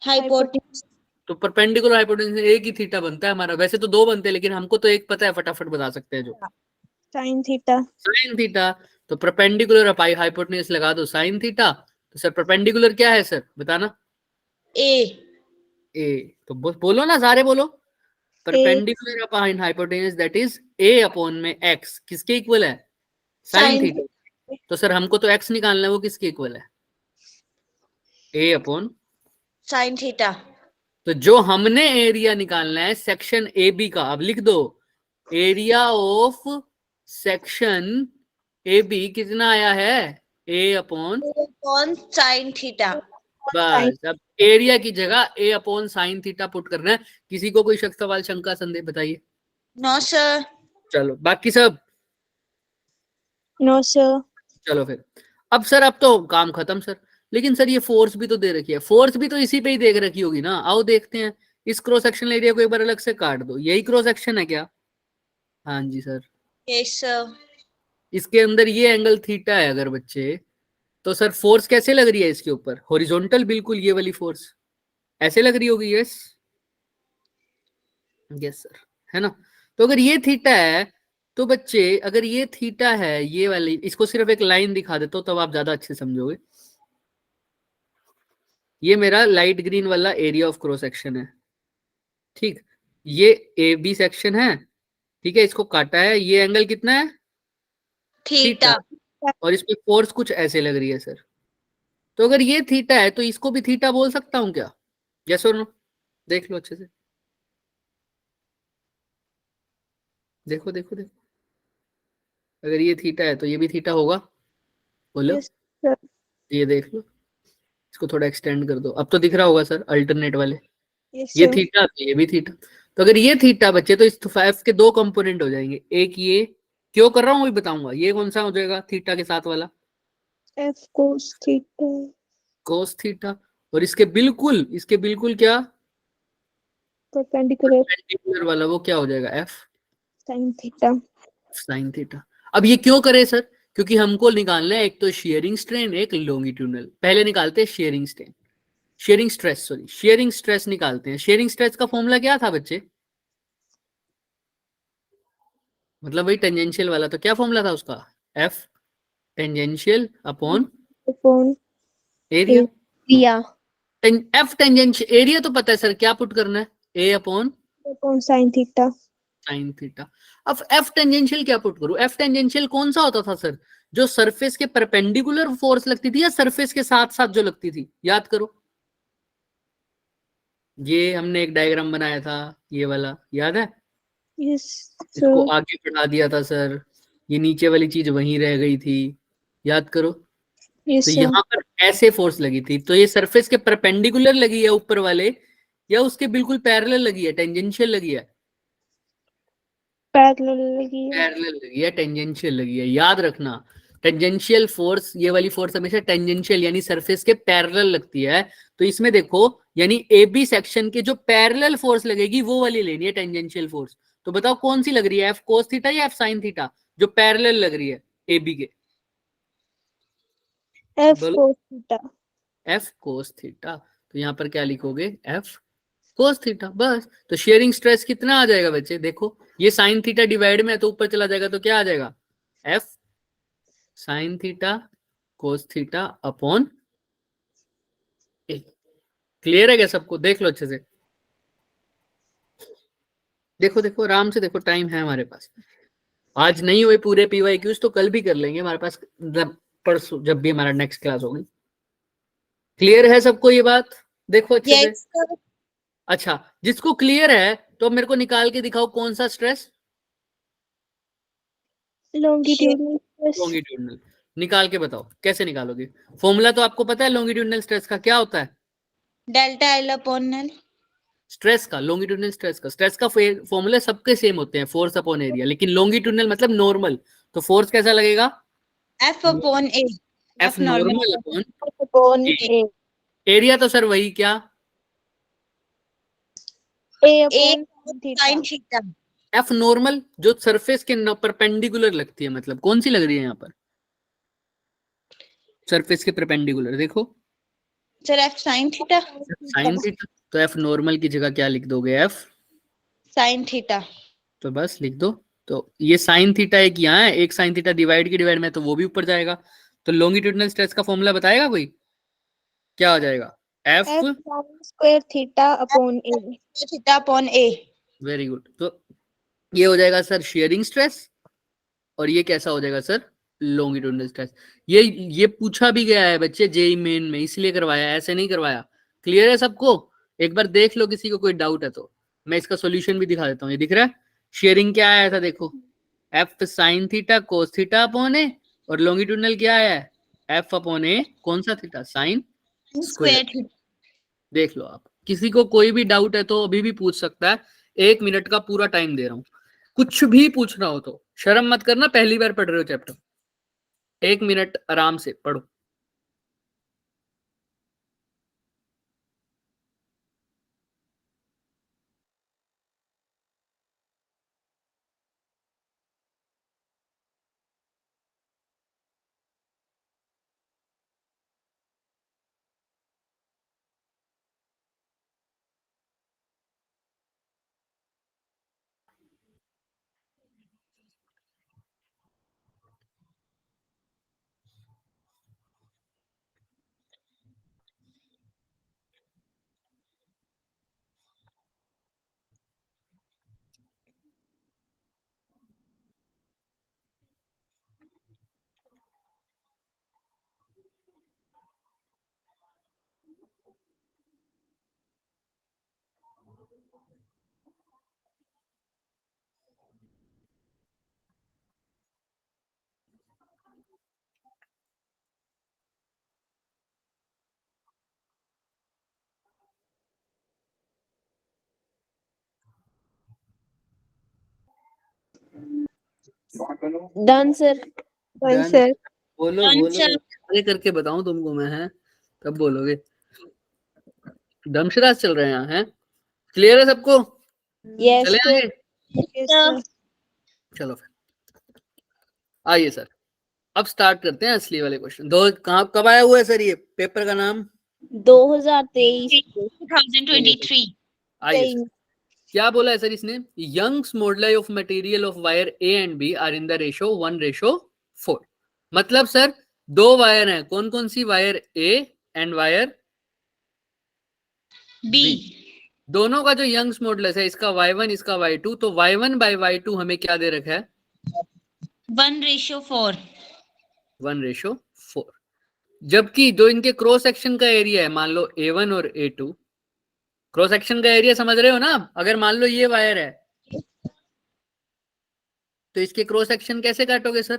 हाइपोटेन्यूज। तो परपेंडिकुलर हाइपोटेन्यूज एक ही थीटा बनता है हमारा। वैसे तो दो बनते हैं, लेकिन हमको तो एक पता है, फटाफट बता सकते हैं जो साइन थीटा। Sine theta. तो परपेंडिकुलर हाइपोटेन्यूज लगा दो साइन थीटा। तो सर परपेंडिकुलर क्या है सर बताना, ए। ए। तो बोलो ना, सारे बोलो। Perpendicular upon hypotenuse that is a upon में एक्स, किसके इक्वल है, साइन साइन। थीटा। तो सर हमको तो एक्स निकालना है, वो किसके इक्वल है, ए अपॉन। Sine theta. तो जो हमने एरिया निकालना है सेक्शन ए बी का, अब लिख दो area of section A B कितना आया है, ए अपॉन। कौन साइन थीटा। बस अब एरिया की जगह A upon sine theta put करना है। किसी को कोई शक, सवाल, शंका, संदेह बताइए। No sir. चलो बाकी सब, नो सर। चलो फिर। अब सर अब तो काम खत्म सर। लेकिन सर ये फोर्स भी तो दे रखी है, फोर्स भी तो इसी पे ही देख रखी होगी ना। आओ देखते हैं, इस क्रॉस सेक्शन एरिया को एक बार अलग से काट दो। यही क्रॉस सेक्शन है क्या, हाँ जी सर। Yes sir. इसके अंदर ये एंगल थीटा है अगर बच्चे, तो सर फोर्स कैसे लग रही है इसके ऊपर, हॉरिजॉन्टल बिल्कुल, ये वाली फोर्स ऐसे लग रही होगी, यस यस सर, है ना। तो अगर ये थीटा है तो बच्चे, अगर ये थीटा है ये वाली, इसको सिर्फ एक लाइन दिखा देता हूं तब आप ज्यादा अच्छे समझोगे। ये मेरा लाइट ग्रीन वाला एरिया ऑफ क्रॉस सेक्शन है, ठीक। ये ए बी सेक्शन है, ठीक है। इसको काटा है, ये एंगल कितना है, थीटा। और इस पे फोर्स कुछ ऐसे लग रही है सर। तो अगर ये थीटा है तो इसको भी थीटा बोल सकता हूं क्या, यस और नो, देख लो अच्छे से, देखो देखो देखो। अगर ये थीटा है तो ये भी थीटा होगा, बोलो। Yes sir. ये देख लो, इसको थोड़ा एक्सटेंड कर दो, अब तो दिख रहा होगा सर अल्टरनेट वाले। यस ये सर। थीटा तो ये भी थीटा। तो अगर ये थीटा बच्चे तो इस एफ के दो कंपोनेंट हो जाएंगे, एक ये, क्यों कर रहा हूँ वही बताऊंगा। ये कौन सा हो जाएगा थीटा के साथ वाला, F cos theta. Cos theta. और इसके बिल्कुल क्या, परपेंडिकुलर परपेंडिकुलर वाला, वो क्या हो जाएगा F sine theta. Sine theta. अब ये क्यों करे सर, क्योंकि हमको निकालना है एक तो शेयरिंग स्ट्रेन, एक लॉन्गिट्यूडनल। पहले निकालते हैं sharing strain, sharing stress, sorry sharing stress निकालते हैं। शेयरिंग स्ट्रेस का फॉर्मूला क्या था बच्चे, मतलब वही टेंजेंशियल वाला। तो क्या फॉर्मूला था उसका, F tangential upon upon area. Area F tangential, area तो पता है सर, क्या पुट करना है, A upon upon sine theta. Sine theta. अब एफ टेंजेंशियल क्या पुट करूं, एफ टेंजेंशियल कौन सा होता था सर, जो सरफेस के परपेंडिकुलर फोर्स लगती थी या सरफेस के साथ साथ जो लगती थी, याद करो। ये हमने एक डायग्राम बनाया था, ये वाला याद है, यस इसको सर। आगे बढ़ा दिया था सर, ये नीचे वाली चीज वहीं रह गई थी, याद करो। यस तो सर। यहाँ पर ऐसे फोर्स लगी थी, तो ये सरफेस के परपेंडिकुलर लगी है ऊपर वाले, या उसके बिल्कुल पैरेलल लगी है, टेंजेंशियल लगी है, पैरेलल लगी है। पैरेलल लगी है, टेंजेंशियल लगी है। याद रखना, टेंजेंशियल फोर्स, ये वाली फोर्स हमेशा टेंजेंशियल यानी सरफेस के पैरेलल लगती है। तो इसमें देखो, यानी ए बी सेक्शन के जो पैरेलल फोर्स लगेगी वो वाली लेनी है टेंजेंशियल फोर्स। तो बताओ कौन सी लग रही है, एफ कोस थीटा या एफ साइन थीटा, जो पैरेलल लग रही है ए बी के, एफ बोलो। Cos theta. F cos theta. तो यहाँ पर क्या लिखोगे, एफ कोस थीटा, बस। तो शेयरिंग स्ट्रेस कितना आ जाएगा बच्चे, देखो ये साइन थीटा डिवाइड में है तो ऊपर चला जाएगा, तो क्या आ जाएगा, F sine theta cos theta upon A. Clear है क्या सबको, देख लो अच्छे से, देखो देखो आराम से देखो, टाइम है हमारे पास। आज नहीं हुए पूरे पीवाईक्यूज तो कल भी कर लेंगे हमारे पास, परसों जब भी हमारा नेक्स्ट क्लास होगी। क्लियर है सबको ये बात, देखो अच्छे से। Yes, sir. अच्छा, जिसको क्लियर है तो मेरे को निकाल के दिखाओ कौन सा स्ट्रेस, longitudinal stress, लॉन्गिट्यूडनल। निकाल के बताओ कैसे निकालोगे, फॉर्मूला तो आपको पता है लॉन्गिट्यूडनल स्ट्रेस का क्या होता है, Delta L upon L. Stress का, लॉन्गिट्यूडनल स्ट्रेस का फॉर्मूला सबके सेम होते हैं, फोर्स अपॉन एरिया, लेकिन लॉन्गिट्यूडनल मतलब नॉर्मल, तो फोर्स कैसा लगेगा, F upon A. F normal upon upon A। Area तो सर वही क्या, A A upon theta. sin theta. F normal जो सरफेस के परपेंडिकुलर लगती है, मतलब कौन सी लग रही है यहाँ पर, सरफेस के परपेंडिकुलर, देखो Sir, F sin theta. Sine theta, तो एफ नॉर्मल की जगह क्या लिख दोगे, एफ, Sin theta. तो बस लिख दो। तो ये साइन थीटा एक यहाँ है, एक साइन थीटा डिवाइड की डिवाइड में, तो वो भी ऊपर जाएगा। तो लॉन्गिट्यूडनल स्ट्रेस का फॉर्मूला बताएगा कोई, क्या हो जाएगा, F, F sin square theta upon A. Theta upon A. Very good. तो ये हो जाएगा सर शेयरिंग स्ट्रेस, और ये कैसा हो जाएगा सर, लॉन्गिट्यूडनल स्ट्रेस। ये पूछा भी गया है बच्चे जेई मेन में, इसलिए करवाया, ऐसे नहीं करवाया। क्लियर है सबको, एक बार देख लो किसी को कोई डाउट है तो, मैं इसका सॉल्यूशन भी दिखा देता हूँ। ये दिख रहा है शेयरिंग क्या आया था, देखो F sine theta cos theta upon A, और लॉन्गिट्यूडनल क्या आया है, एफ अपॉन ए कौन सा theta, sine Square square. theta. देख लो आप, किसी को कोई भी डाउट है तो अभी भी पूछ सकता है, 1 मिनट का पूरा टाइम दे रहा हूँ, कुछ भी पूछना हो तो शर्म मत करना, पहली बार पढ़ रहे हो चैप्टर, 1 मिनट आराम से पढ़ो। Done, sir. Done, Done. sir. बोलो Done, बोलो, sir. अरे करके बताऊं तुमको मैं, है कब बोलोगे, दमशराज चल रहे हैं यहाँ, है क्लियर है सबको, Yes, चले sir. आगे, Yes, sir. चलो फिर आइए सर, अब स्टार्ट करते हैं असली वाले क्वेश्चन। दो कहाँ कब आया हुआ है सर ये पेपर का नाम, 2023 2023. आइए सर, क्या बोला है सर इसने, Young's modulus of material of wire A and B are in the ratio 1:4। मतलब सर दो वायर हैं, कौन कौन सी, wire A and wire B. दोनों का जो यंग्स मॉडुलस है, इसका y1 इसका y2, तो y1/y2 हमें क्या दे रखा है, 1:4. 1:4। जबकि जो इनके क्रॉस सेक्शन का एरिया है, मान लो A1 और A2, क्रॉस सेक्शन का एरिया समझ रहे हो ना, अगर मान लो ये वायर है तो इसके क्रॉस सेक्शन कैसे काटोगे सर,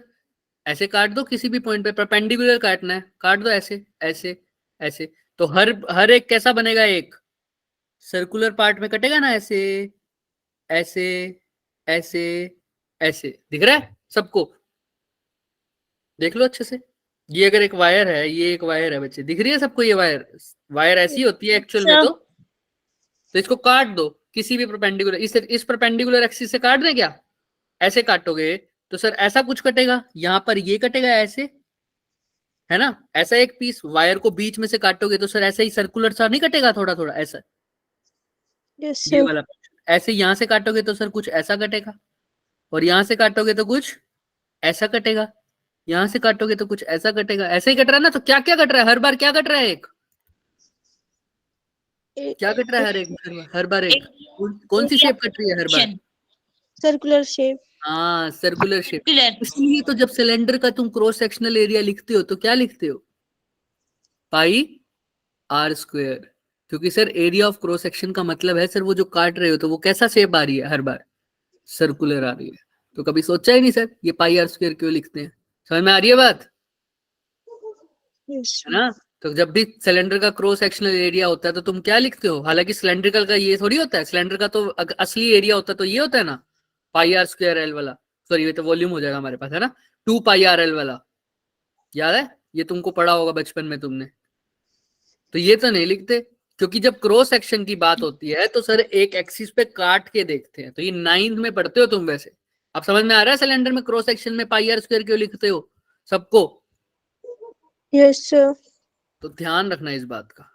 ऐसे काट दो, किसी भी पॉइंट पे परपेंडिकुलर काटना है, काट दो ऐसे ऐसे ऐसे, तो हर एक कैसा बनेगा, एक सर्कुलर पार्ट में कटेगा ना, ऐसे ऐसे ऐसे ऐसे, दिख रहा है सबको, देख लो अच्छे से। ये अगर एक वायर है, ये एक वायर है बच्चे, दिख रही है सबको, ये वायर वायर ऐसी होती है एक्चुअल में, तो इसको काट दो किसी भी परपेंडिकुलर, इस परपेंडिकुलर एक्सिस से काट दें क्या, ऐसे काटोगे तो सर ऐसा कुछ कटेगा, यहां पर ये कटेगा ऐसे, है ना, ऐसा एक पीस वायर को बीच में से काटोगे तो सर ऐसे ही सर्कुलर सा नहीं कटेगा, थोड़ा थोड़ा ऐसा, Yes, ये sir. वाला portion। ऐसे यहाँ से काटोगे तो सर कुछ ऐसा कटेगा, और यहाँ से काटोगे तो कुछ ऐसा कटेगा, यहाँ से काटोगे तो कुछ ऐसा कटेगा, ऐसे ही कट रहा है ना। तो क्या क्या कट रहा है हर बार, क्या कट रहा है एक, क्या कट रहा है हर बार एक कौन सी शेप कट रही है हर बार? Circular shape. हाँ, सर्कुलर शेप। Circular. इसलिए तो जब सिलेंडर का तुम क्रॉस सेक्शनल एरिया लिखते हो तो क्या लिखते हो? पाई आर स्क्वायर। क्योंकि sir area of cross section का मतलब है सर वो जो काट रहे हो तो वो कैसा शेप आ रही है हर बार? सर्कुलर आ रही है। तो कभी सोचा ही नहीं सर ये पाई आर स्क्वायर क्यों लिखते हैं? समझ में आ रही है बात, Yes. है ना? तो जब भी सिलेंडर का क्रॉस सेक्शनल एरिया होता है तो तुम क्या लिखते हो? हालांकि सिलेंड्रिकल का ये थोड़ी होता है, सिलेंडर का तो असली एरिया होता है तो ये होता है ना, पाई आर स्क्वायर एल वाला। सॉरी ये तो वॉल्यूम हो जाएगा हमारे पास, है ना, 2 पाई आर एल वाला। याद है, ये तुमको पढ़ा होगा बचपन में तुमने। तो ये तो नहीं लिखते, क्योंकि जब क्रॉस सेक्शन की बात होती है तो सर एक एक्सिस पे काट के देखते हैं। तो ये 9th में पढ़ते हो तुम वैसे। अब समझ में आ रहा है सिलेंडर में क्रॉस सेक्शन में पाई आर स्क्वायर क्यों लिखते हो सबको? Yes, sir. तो ध्यान रखना इस बात का।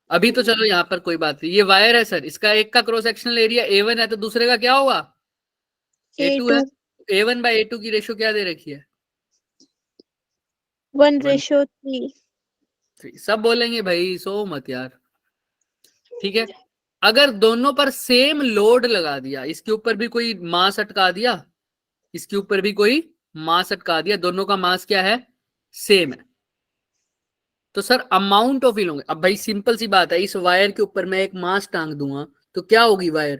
अभी तो चलो यहाँ पर कोई बात नहीं, ये वायर है सर, इसका एक का क्रॉस सेक्शनल एरिया A1 है तो दूसरे का क्या होगा? A2 है। A1 बाय A2 की रेशियो क्या दे रखी है? 1:3. सब बोलेंगे भाई, सो मत यार, ठीक है। अगर दोनों पर सेम लोड लगा दिया, इसके ऊपर भी कोई मास अटका दिया, इसके ऊपर भी कोई मास अटका दिया, दोनों का मास क्या है? सेम है, तो सर अमाउंट ऑफ हील। अब भाई सिंपल सी बात है, इस वायर के ऊपर मैं एक मास टांग दूंगा तो क्या होगी? वायर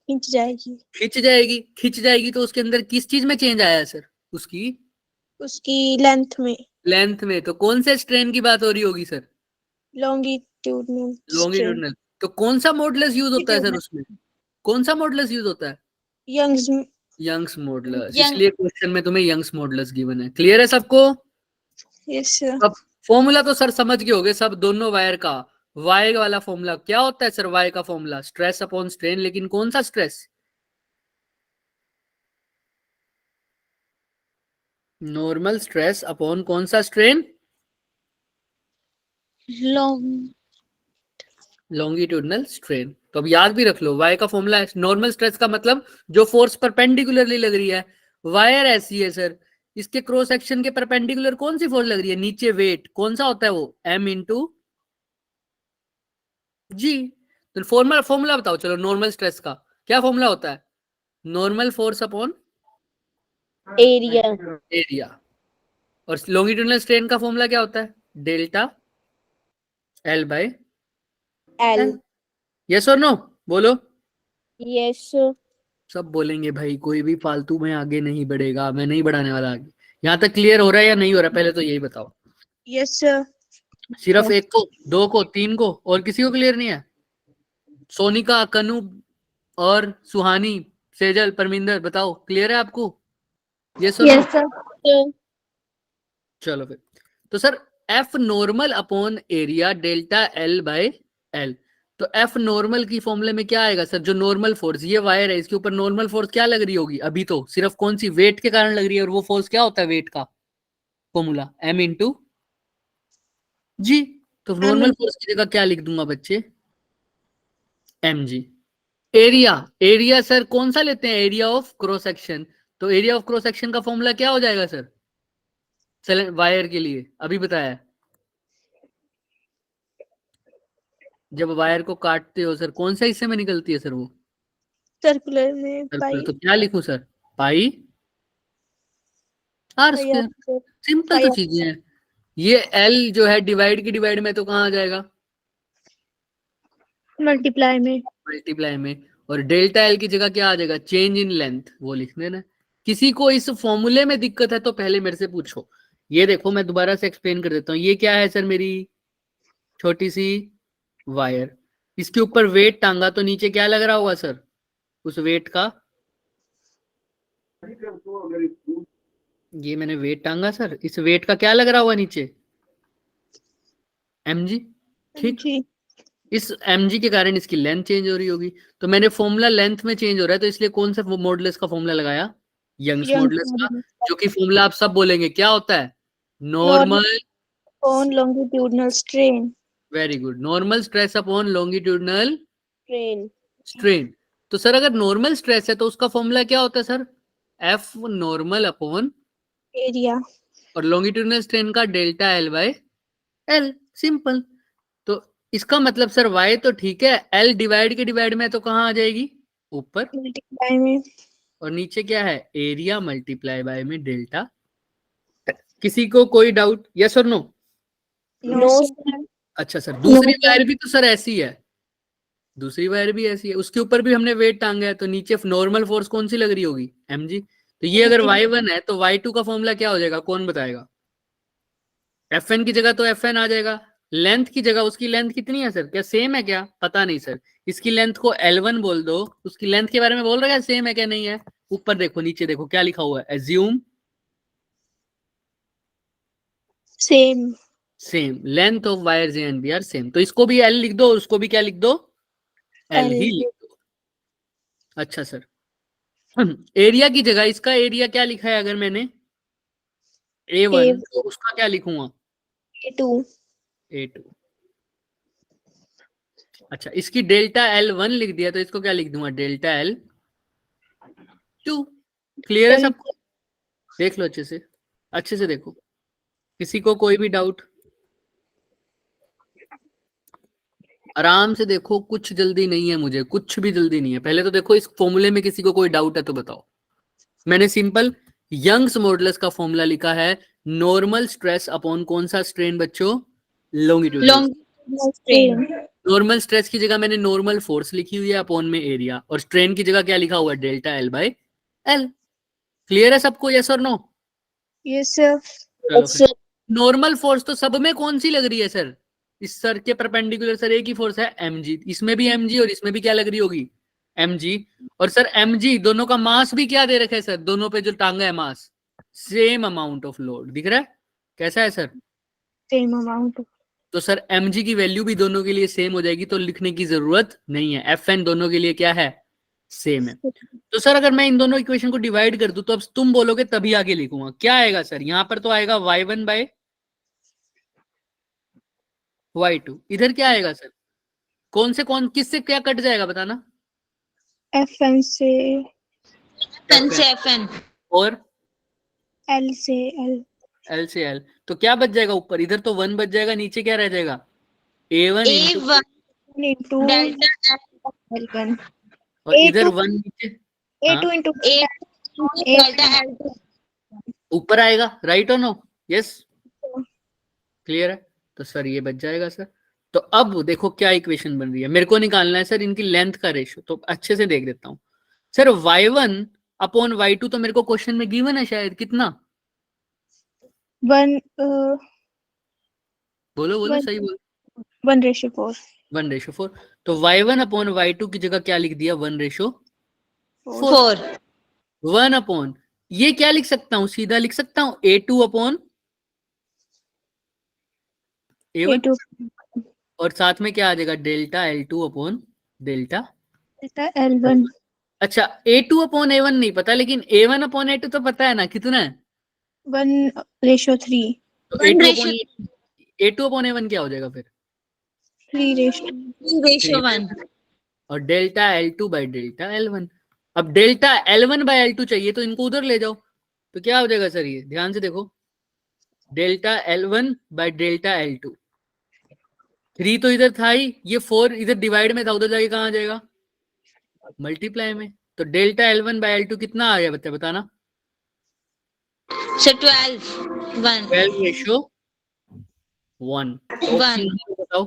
खिंच जाएगी. खिंच जाएगी। खिंच जाएगी तो उसके अंदर किस चीज में चेंज आया है सर? उसकी लेंथ में. लेंथ में। तो कौन से स्ट्रेन की बात हो रही होगी सर? Longitudinal strain. लॉन्गिट्यूडनल। तो कौन सा मॉडुलस यूज होता है सर उसमें? कौन सा मॉडुलस यूज होता है? Young's. Young's modulus. Young- इसलिए क्वेश्चन में तुम्हें यंग्स मॉडुलस गिवन है। क्लियर है सबको? Yes, sir. अब फॉर्मूला तो सर समझ गए होगे सब, दोनों वायर का। वाई वाला फॉर्मूला क्या होता है सर? वाई का फॉर्मूला स्ट्रेस अपॉन स्ट्रेन, लेकिन कौन सा स्ट्रेस? नॉर्मल स्ट्रेस अपॉन कौन सा स्ट्रेन? Long. Longitudinal strain. तो अब याद भी रख लो, वाई का फॉर्मूला है नॉर्मल स्ट्रेस का मतलब जो फोर्स परपेंडिकुलरली लग रही है। वायर ऐसी है सर, इसके क्रॉस सेक्शन के परपेंडिकुलर कौन सी फोर्स लग रही है? नीचे वेट कौन सा होता है? वो m इंटू जी। तो फॉर्मूला बताओ चलो, नॉर्मल स्ट्रेस का क्या फॉर्मूला होता है? Normal force upon area. और लॉन्गिट्यूडनल स्ट्रेन का फॉर्मूला क्या होता है? Delta L bye L. Yes और नो बोलो। Yes, sir. सब बोलेंगे भाई, कोई भी फालतू में आगे नहीं बढ़ेगा, मैं नहीं बढ़ाने वाला आगे। यहाँ तक क्लियर हो रहा है या नहीं हो रहा है? पहले तो यही बताओ। Yes, sir. सिर्फ एक को, दो को, तीन को, और किसी को क्लियर नहीं है? सोनिका, कनु और सुहानी, सेजल, परमिंदर बताओ क्लियर है आपको? ये सर। Yes, sir. चलो फिर, तो sir F normal upon area delta L by L. तो एफ नॉर्मल की फॉर्मूले में क्या आएगा सर? जो नॉर्मल फोर्स, ये वायर है इसके ऊपर नॉर्मल फोर्स क्या लग रही होगी? अभी तो सिर्फ कौन सी? वेट के कारण लग रही है, और वो फोर्स क्या होता है वेट का? फॉर्मूला एम इंटू जी। तो नॉर्मल फोर्स की जगह क्या लिख दूंगा बच्चे? M G. एरिया सर कौन सा लेते हैं? Area of cross section. तो एरिया ऑफ क्रॉस सेक्शन का फॉर्मूला क्या हो जाएगा सर वायर के लिए? अभी बताया, जब वायर को काटते हो सर कौन सा हिस्से में निकलती है सर वो? Circular में सर्कुलर। तो क्या लिखूं sir? Pi R square. Simple तो चीजें हैं। ये एल जो है डिवाइड की डिवाइड में तो कहाँ आ जाएगा? मल्टीप्लाई में. और डेल्टा एल की जगह क्या आ जाएगा? चेंज इन लेंथ, वो लिख देना। किसी को इस फॉर्मूले में दिक्कत है तो पहले मेरे से पूछो। ये देखो मैं दोबारा से एक्सप्लेन कर देता हूँ। ये क्या है सर? मेरी छोटी सी वायर, इसके ऊपर वेट टांगा तो नीचे क्या लग रहा होगा सर? उस वेट का, ये मैंने वेट टांगा सर, इस वेट का क्या लग रहा होगा नीचे? mg। ठीक, इस mg के कारण इसकी लेंथ चेंज हो रही होगी। तो मैंने फॉर्मूला लेंथ में चेंज हो रहा है तो इसलिए कौन सा मॉडुलस का फॉर्मूला लगाया? यंग्स मॉडुलस का। जो कि फॉर्मूला आप सब बोलेंगे क्या होता है? Normal on longitudinal strain. Very good. Normal stress upon longitudinal train strain. तो सर अगर नॉर्मल स्ट्रेस है तो उसका फॉर्मूला क्या होता है sir? F normal upon, area और लॉन्गिट्यूडनल स्ट्रेन का delta L by L, simple. तो इसका मतलब सर वाई तो ठीक है, एल डिवाइड के डिवाइड में तो कहाँ आ जाएगी? ऊपर। मल्टीप्लाई में और नीचे क्या है? एरिया मल्टीप्लाई बाय में डेल्टा। किसी को कोई डाउट? यस और नो? नो सर अच्छा सर, दूसरी वायर भी तो सर ऐसी है, दूसरी वायर भी ऐसी है, उसके ऊपर भी हमने वेट टांगा है, तो नीचे नॉर्मल फोर्स कौन सी लग रही होगी? mg। तो ये अगर y1 है तो y2 का फॉर्मूला क्या हो जाएगा? कौन बताएगा? fn की जगह तो fn आ जाएगा, लेंथ की जगह उसकी लेंथ कितनी है सर? क्या सेम है क्या? पता नहीं सर, इसकी लेंथ को L1 बोल दो, उसकी लेंथ के बारे में बोल रहा है सेम है क्या नहीं है? ऊपर देखो नीचे देखो क्या लिखा हुआ है, assume same same length of wires A and B are same. तो इसको भी L लिख दो, उसको भी क्या लिख दो? L ही लिख दो। अच्छा सर, एरिया की जगह इसका एरिया क्या लिखा है? अगर मैंने A1 तो उसका क्या लिखूंगा? A2 A2। अच्छा, इसकी डेल्टा L1 लिख दिया तो इसको क्या लिख दूंगा? Delta L2। क्लियर है सबको? देख लो अच्छे से, अच्छे से देखो, किसी को कोई भी डाउट? आराम से देखो, कुछ जल्दी नहीं है मुझे, कुछ भी जल्दी नहीं है। पहले तो देखो इस फॉर्मूले में किसी को कोई डाउट है तो बताओ। मैंने सिंपल यंग्स मॉडुलस का फॉर्मूला लिखा है, नॉर्मल स्ट्रेस अपॉन कौन सा स्ट्रेन बच्चों? Longitudinal. Longitudinal strain. Normal stress की जगह मैंने नॉर्मल फोर्स लिखी हुई है अपॉन में एरिया, और स्ट्रेन की जगह क्या लिखा हुआ है? Delta L by L. Clear है सबको? यस और नो? यस सर चलो फिर, नॉर्मल फोर्स तो सब में कौन सी लग रही है सर? इस सर के परपेंडिकुलर सर एक ही फोर्स है mg, इसमें भी mg और इसमें भी क्या लग रही होगी? mg। और सर mg दोनों का मास भी क्या दे रखा है सर? दोनों पे जो टांगा है मास, सेम अमाउंट ऑफ लोड दिख रहा है? कैसा है सर? सेम अमाउंट तो सर mg की वैल्यू भी दोनों के लिए सेम हो जाएगी, तो लिखने की जरूरत नहीं है, fn दोनों के लिए क्या है? सेम है। तो सर अगर मैं इन दोनों इक्वेशन को डिवाइड कर दूं तो अब तुम बोलोगे तभी आगे लिखूंगा, क्या आएगा सर? यहां पर तो आएगा y1 बाय y2, इधर क्या आएगा सर? कौन से कौन किससे क्या कट जाएगा बताना? FN से FN से FN। और L से L L से L, तो क्या बच जाएगा ऊपर? इधर तो 1 बच जाएगा, नीचे क्या रह जाएगा? A1 into, A1 into delta L1 और इधर A2 1 नीचे, A2 into A2 delta L2। ऊपर आएगा, राइट और नो? यस, क्लियर है? तो सर ये बच जाएगा सर। तो अब देखो क्या इक्वेशन बन रही है, मेरे को निकालना है सर इनकी लेंथ का रेशियो, तो अच्छे से देख देता हूं सर। y1 अपॉन y2 तो मेरे को क्वेश्चन में गिवन है शायद, कितना? 1 बोलो बोलो, सही बोलो। 1:4 1:4। तो y1 अपॉन y2 की जगह क्या लिख दिया? 1:4। 4 1 अपॉन, ये क्या लिख सकता हूं? सीधा लिख सकता हूं A2 अपॉन A1, A2 और साथ में क्या आ जाएगा? Delta L2 upon delta. L1 अच्छा, A2 अपॉन A1 नहीं पता, लेकिन A1 अपॉन A2 तो पता है ना कितना है? 1:3 तो 1 रेशियो A2 अपॉन A1 क्या हो जाएगा फिर? 3:1 और delta L2 by delta L1। अब डेल्टा L1 बाई L2 चाहिए तो इनको उधर ले जाओ, तो क्या हो जाएगा सर? ये ध्यान से देखो, delta L1 by delta L2। 3 तो इधर था ही, ये 4 इधर डिवाइड में था, उधर जाके कहाँ आ जाएगा? मल्टीप्लाई में। तो डेल्टा L1 बाई L2 कितना आ गया बच्चा बताना? से 12 1 12:1। तो ऑप्शन 1 बताओ।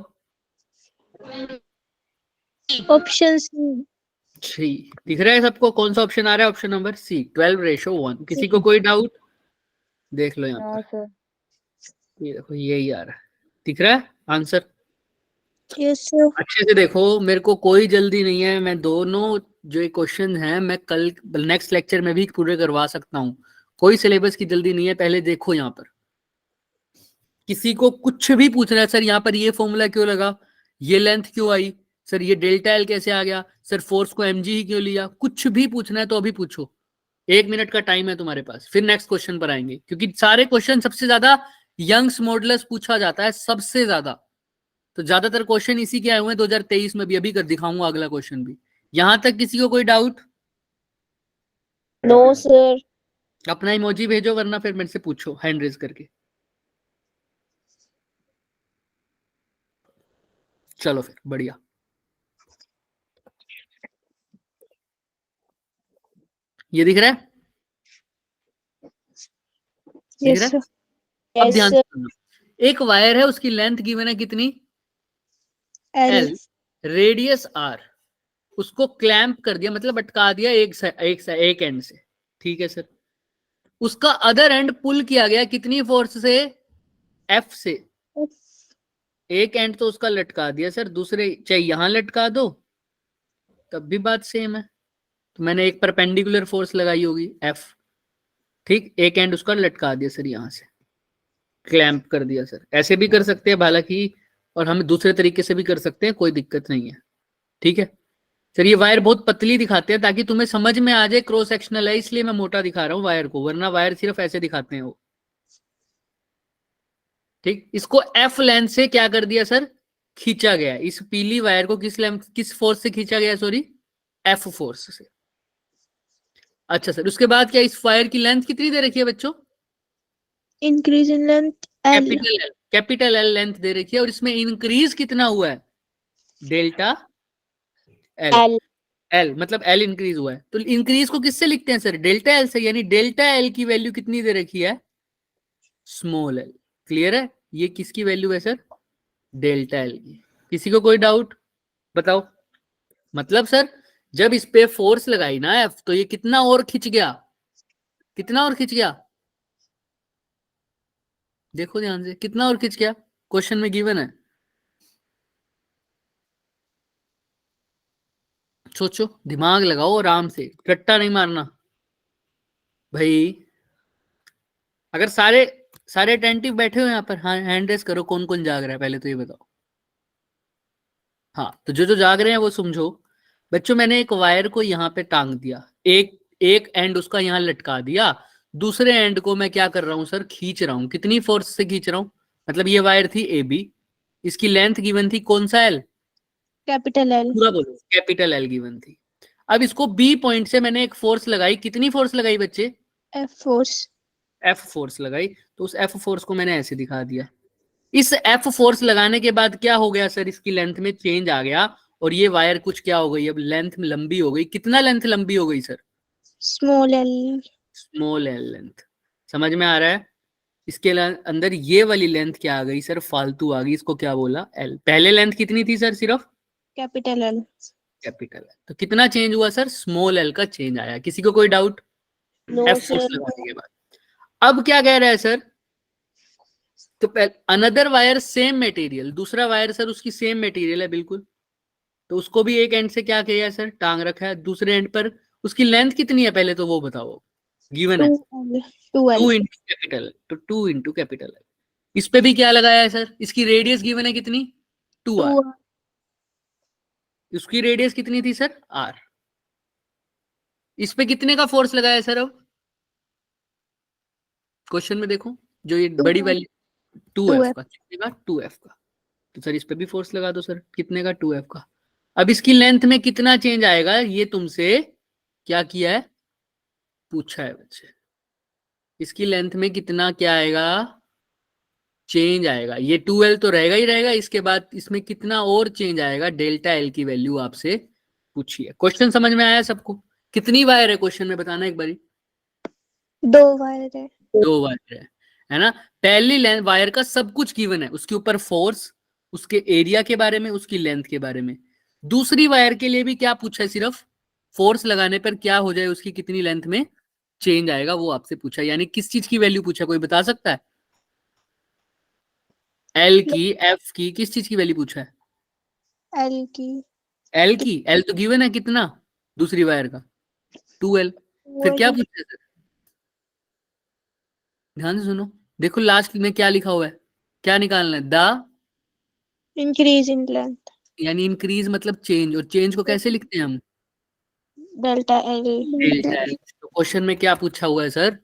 ऑप्शन सी दिख रहा है सबको? कौन सा ऑप्शन आ रहा है? Option number C, 12:1। किसी को कोई डाउट? देख लो यहाँ पर, ये देखो यही आ रहा है, दिख रहा है आंसर? यस सर अच्छे से देखो, मेरे को कोई जल्दी नहीं है, मैं दोनों जो क्वेश्चन हैं मैं कल नेक्स्ट लेक्चर में भी पूरे करवा सकता हूँ, कोई सिलेबस की जल्दी नहीं है। पहले देखो यहाँ पर, किसी को कुछ भी पूछना है सर यहाँ पर ये फॉर्मूला क्यों लगा, ये लेंथ क्यों आई सर, ये डेल्टा एल कैसे आ गया सर, फोर्स को mg ही क्यों लिया, कुछ भी पूछना है तो अभी पूछो, 1 मिनट का टाइम है तुम्हारे पास, फिर नेक्स्ट क्वेश्चन पर आएंगे, क्योंकि सारे क्वेश्चन सबसे ज्यादा यंग्स मॉडुलस पूछा जाता है सबसे ज्यादा। तो ज्यादातर क्वेश्चन इसी के आए हुए हैं 2023 में भी, अभी कर दिखाऊंगा अगला क्वेश्चन भी। यहां तक किसी को कोई डाउट? No sir. अपना इमोजी भेजो वरना फिर मेरे से पूछो हैंड रेज करके। चलो फिर बढ़िया। ये दिख रहा है? दिख यस रहा है? सर। अब यस ध्यान से सर। सुनना। एक वायर है, उसकी लेंथ गिवन है कितनी? एल। L, radius R. उसको क्लैंप कर दिया, मतलब अटका दिया एक एंड से, ठीक है सर। उसका अदर एंड पुल किया गया कितनी फोर्स से? एफ से। एक एंड तो उसका लटका दिया सर, दूसरे चाहे यहां लटका दो तब भी बात सेम है। तो मैंने एक परपेंडिकुलर फोर्स लगाई होगी एफ, ठीक। एक एंड उसका लटका दिया सर, यहां से क्लैंप कर दिया सर। ऐसे भी कर सकते हैं हालांकि, और हम दूसरे तरीके से भी कर सकते हैं, कोई दिक्कत नहीं है, ठीक है सर। ये वायर बहुत पतली दिखाते हैं ताकि तुम्हें समझ में आ जाए, क्रॉस सेक्शनल है इसलिए मैं मोटा दिखा रहा हूँ वायर को, वरना वायर सिर्फ ऐसे दिखाते हैं वो, ठीक। इसको एफ लेंथ से क्या कर दिया सर? खींचा गया। इस पीली वायर को किस लेंथ, किस फोर्स से खींचा गया? सॉरी, एफ फोर्स से। अच्छा सर, उसके बाद क्या इस वायर की लेंथ कितनी दे रखी है बच्चों? Increase in length L. Capital L, capital L length दे रखी है, और इसमें इंक्रीज कितना हुआ है? Delta L. एल। एल मतलब एल इंक्रीज हुआ है, तो इंक्रीज को किससे लिखते हैं सर? डेल्टा एल से, यानी डेल्टा एल की वैल्यू कितनी दे रखी है? Small L. क्लियर है? ये किसकी वैल्यू है सर? डेल्टा एल की। किसी को कोई डाउट? बताओ। मतलब सर जब इस पे फोर्स लगाई ना एफ, तो ये कितना और खिंच गया? कितना और खिंच गया? देखो ध्यान से, कितना और खिंच गया? क्वेश्चन में गिवन है, सोचो, दिमाग लगाओ आराम से, रट्टा नहीं मारना भाई। अगर सारे सारे अटेंटिव बैठे हो यहाँ पर, हाँ हैंड रेस करो, कौन कौन जाग रहा है पहले तो ये बताओ। हाँ, तो जो जो जाग रहे हैं वो समझो। बच्चों मैंने एक वायर को यहाँ पे टांग दिया, एक एक एंड उसका यहाँ लटका दिया, दूसरे एंड को मैं क्या कर रहा हूँ सर? खींच रहा हूँ। कितनी फोर्स से खींच रहा हूँ? मतलब ये वायर थी ए बी, इसकी लेंथ गिवन थी कौन सा एल? Capital L. पूरा बोलो। कैपिटल एल गिवन थी। अब इसको बी पॉइंट से मैंने एक फोर्स लगाई, कितनी फोर्स लगाई बच्चे? F force. एफ फोर्स लगाई। तो उस एफ फोर्स को मैंने ऐसे दिखा दिया। इस एफ फोर्स लगाने के बाद क्या हो गया सर? इसकी लेंथ में चेंज आ गया, और ये वायर कुछ क्या हो गई? अब लेंथ लंबी हो गई। कितना लेंथ लंबी हो गई sir? Small L. Small L length. समझ में आ रहा है? इसके अंदर ये वाली लेंथ क्या आ गई सर? फालतू आ गई। इसको क्या बोला? एल। पहले लेंथ कितनी थी सर? सिर्फ कैपिटल एल। Capital L. तो कितना चेंज हुआ सर? स्मॉल एल का चेंज आया। किसी को कोई doubt? No F force sir. लगाने के बाद अब क्या कह रहा है सर? तो अनदर वायर सेम मटेरियल, दूसरा वायर सर उसकी सेम मटेरियल है बिल्कुल, तो उसको भी एक एंड से क्या किया है सर? टांग रखा है। दूसरे एंड पर उसकी लेंथ कितनी है पहले तो वो बताओ, गिवन है। 2L। 2 इंटू कैपिटल, तो 2 इंटू कैपिटल है। इस पे भी क्या लगाया है सर? इसकी रेडियस गिवन है कितनी? 2r। उसकी रेडियस कितनी थी सर? r। इस पे कितने का फोर्स लगाया है सर? अब क्वेश्चन में देखो, जो ये बड़ी वैल्यू 2f का, कितने का? 2f का। तो सर इस पे भी फोर्स लगा दो सर, कितने का? 2f का। अब इसकी लेंथ में कितना चेंज आएगा? ये तुमसे क्या किया है? पूछा है बच्चे। इसकी लेंथ में कितना क्या आएगा? चेंज आएगा। ये 2l तो रहेगा ही रहेगा, इसके बाद इसमें कितना और चेंज आएगा? डेल्टा एल की वैल्यू आपसे पूछी है। क्वेश्चन समझ में आया सबको? कितनी वायर है क्वेश्चन में बताना एक बारी? 2 वायर है। 2 वायर है ना। पहली लेंथ वायर का सब कुछ गिवन है, उसके ऊपर फोर्स, उसके एरिया के बारे में, उसकी लेंथ के बारे में। दूसरी वायर के लिए भी क्या पूछा है? सिर्फ फोर्स लगाने पर क्या हो जाए, उसकी कितनी लेंथ में चेंज आएगा वो आपसे पूछा। यानी किस चीज की वैल्यू पूछा, कोई बता सकता है? एल की, एफ की, किस चीज की वैल्यू पूछा है? एल की। एल की। एल तो गिवन है कितना दूसरी वायर का? 2l। फिर क्या पूछा है सर? ध्यान से सुनो, देखो लास्ट में क्या लिखा हुआ है, क्या निकालना है? द, इंक्रीज इन लेंथ यानी इंक्रीज मतलब चेंज, और चेंज को कैसे लिखते हैं हम? Delta L. Delta L. तो क्वेश्चन में क्या पूछा हुआ है सर?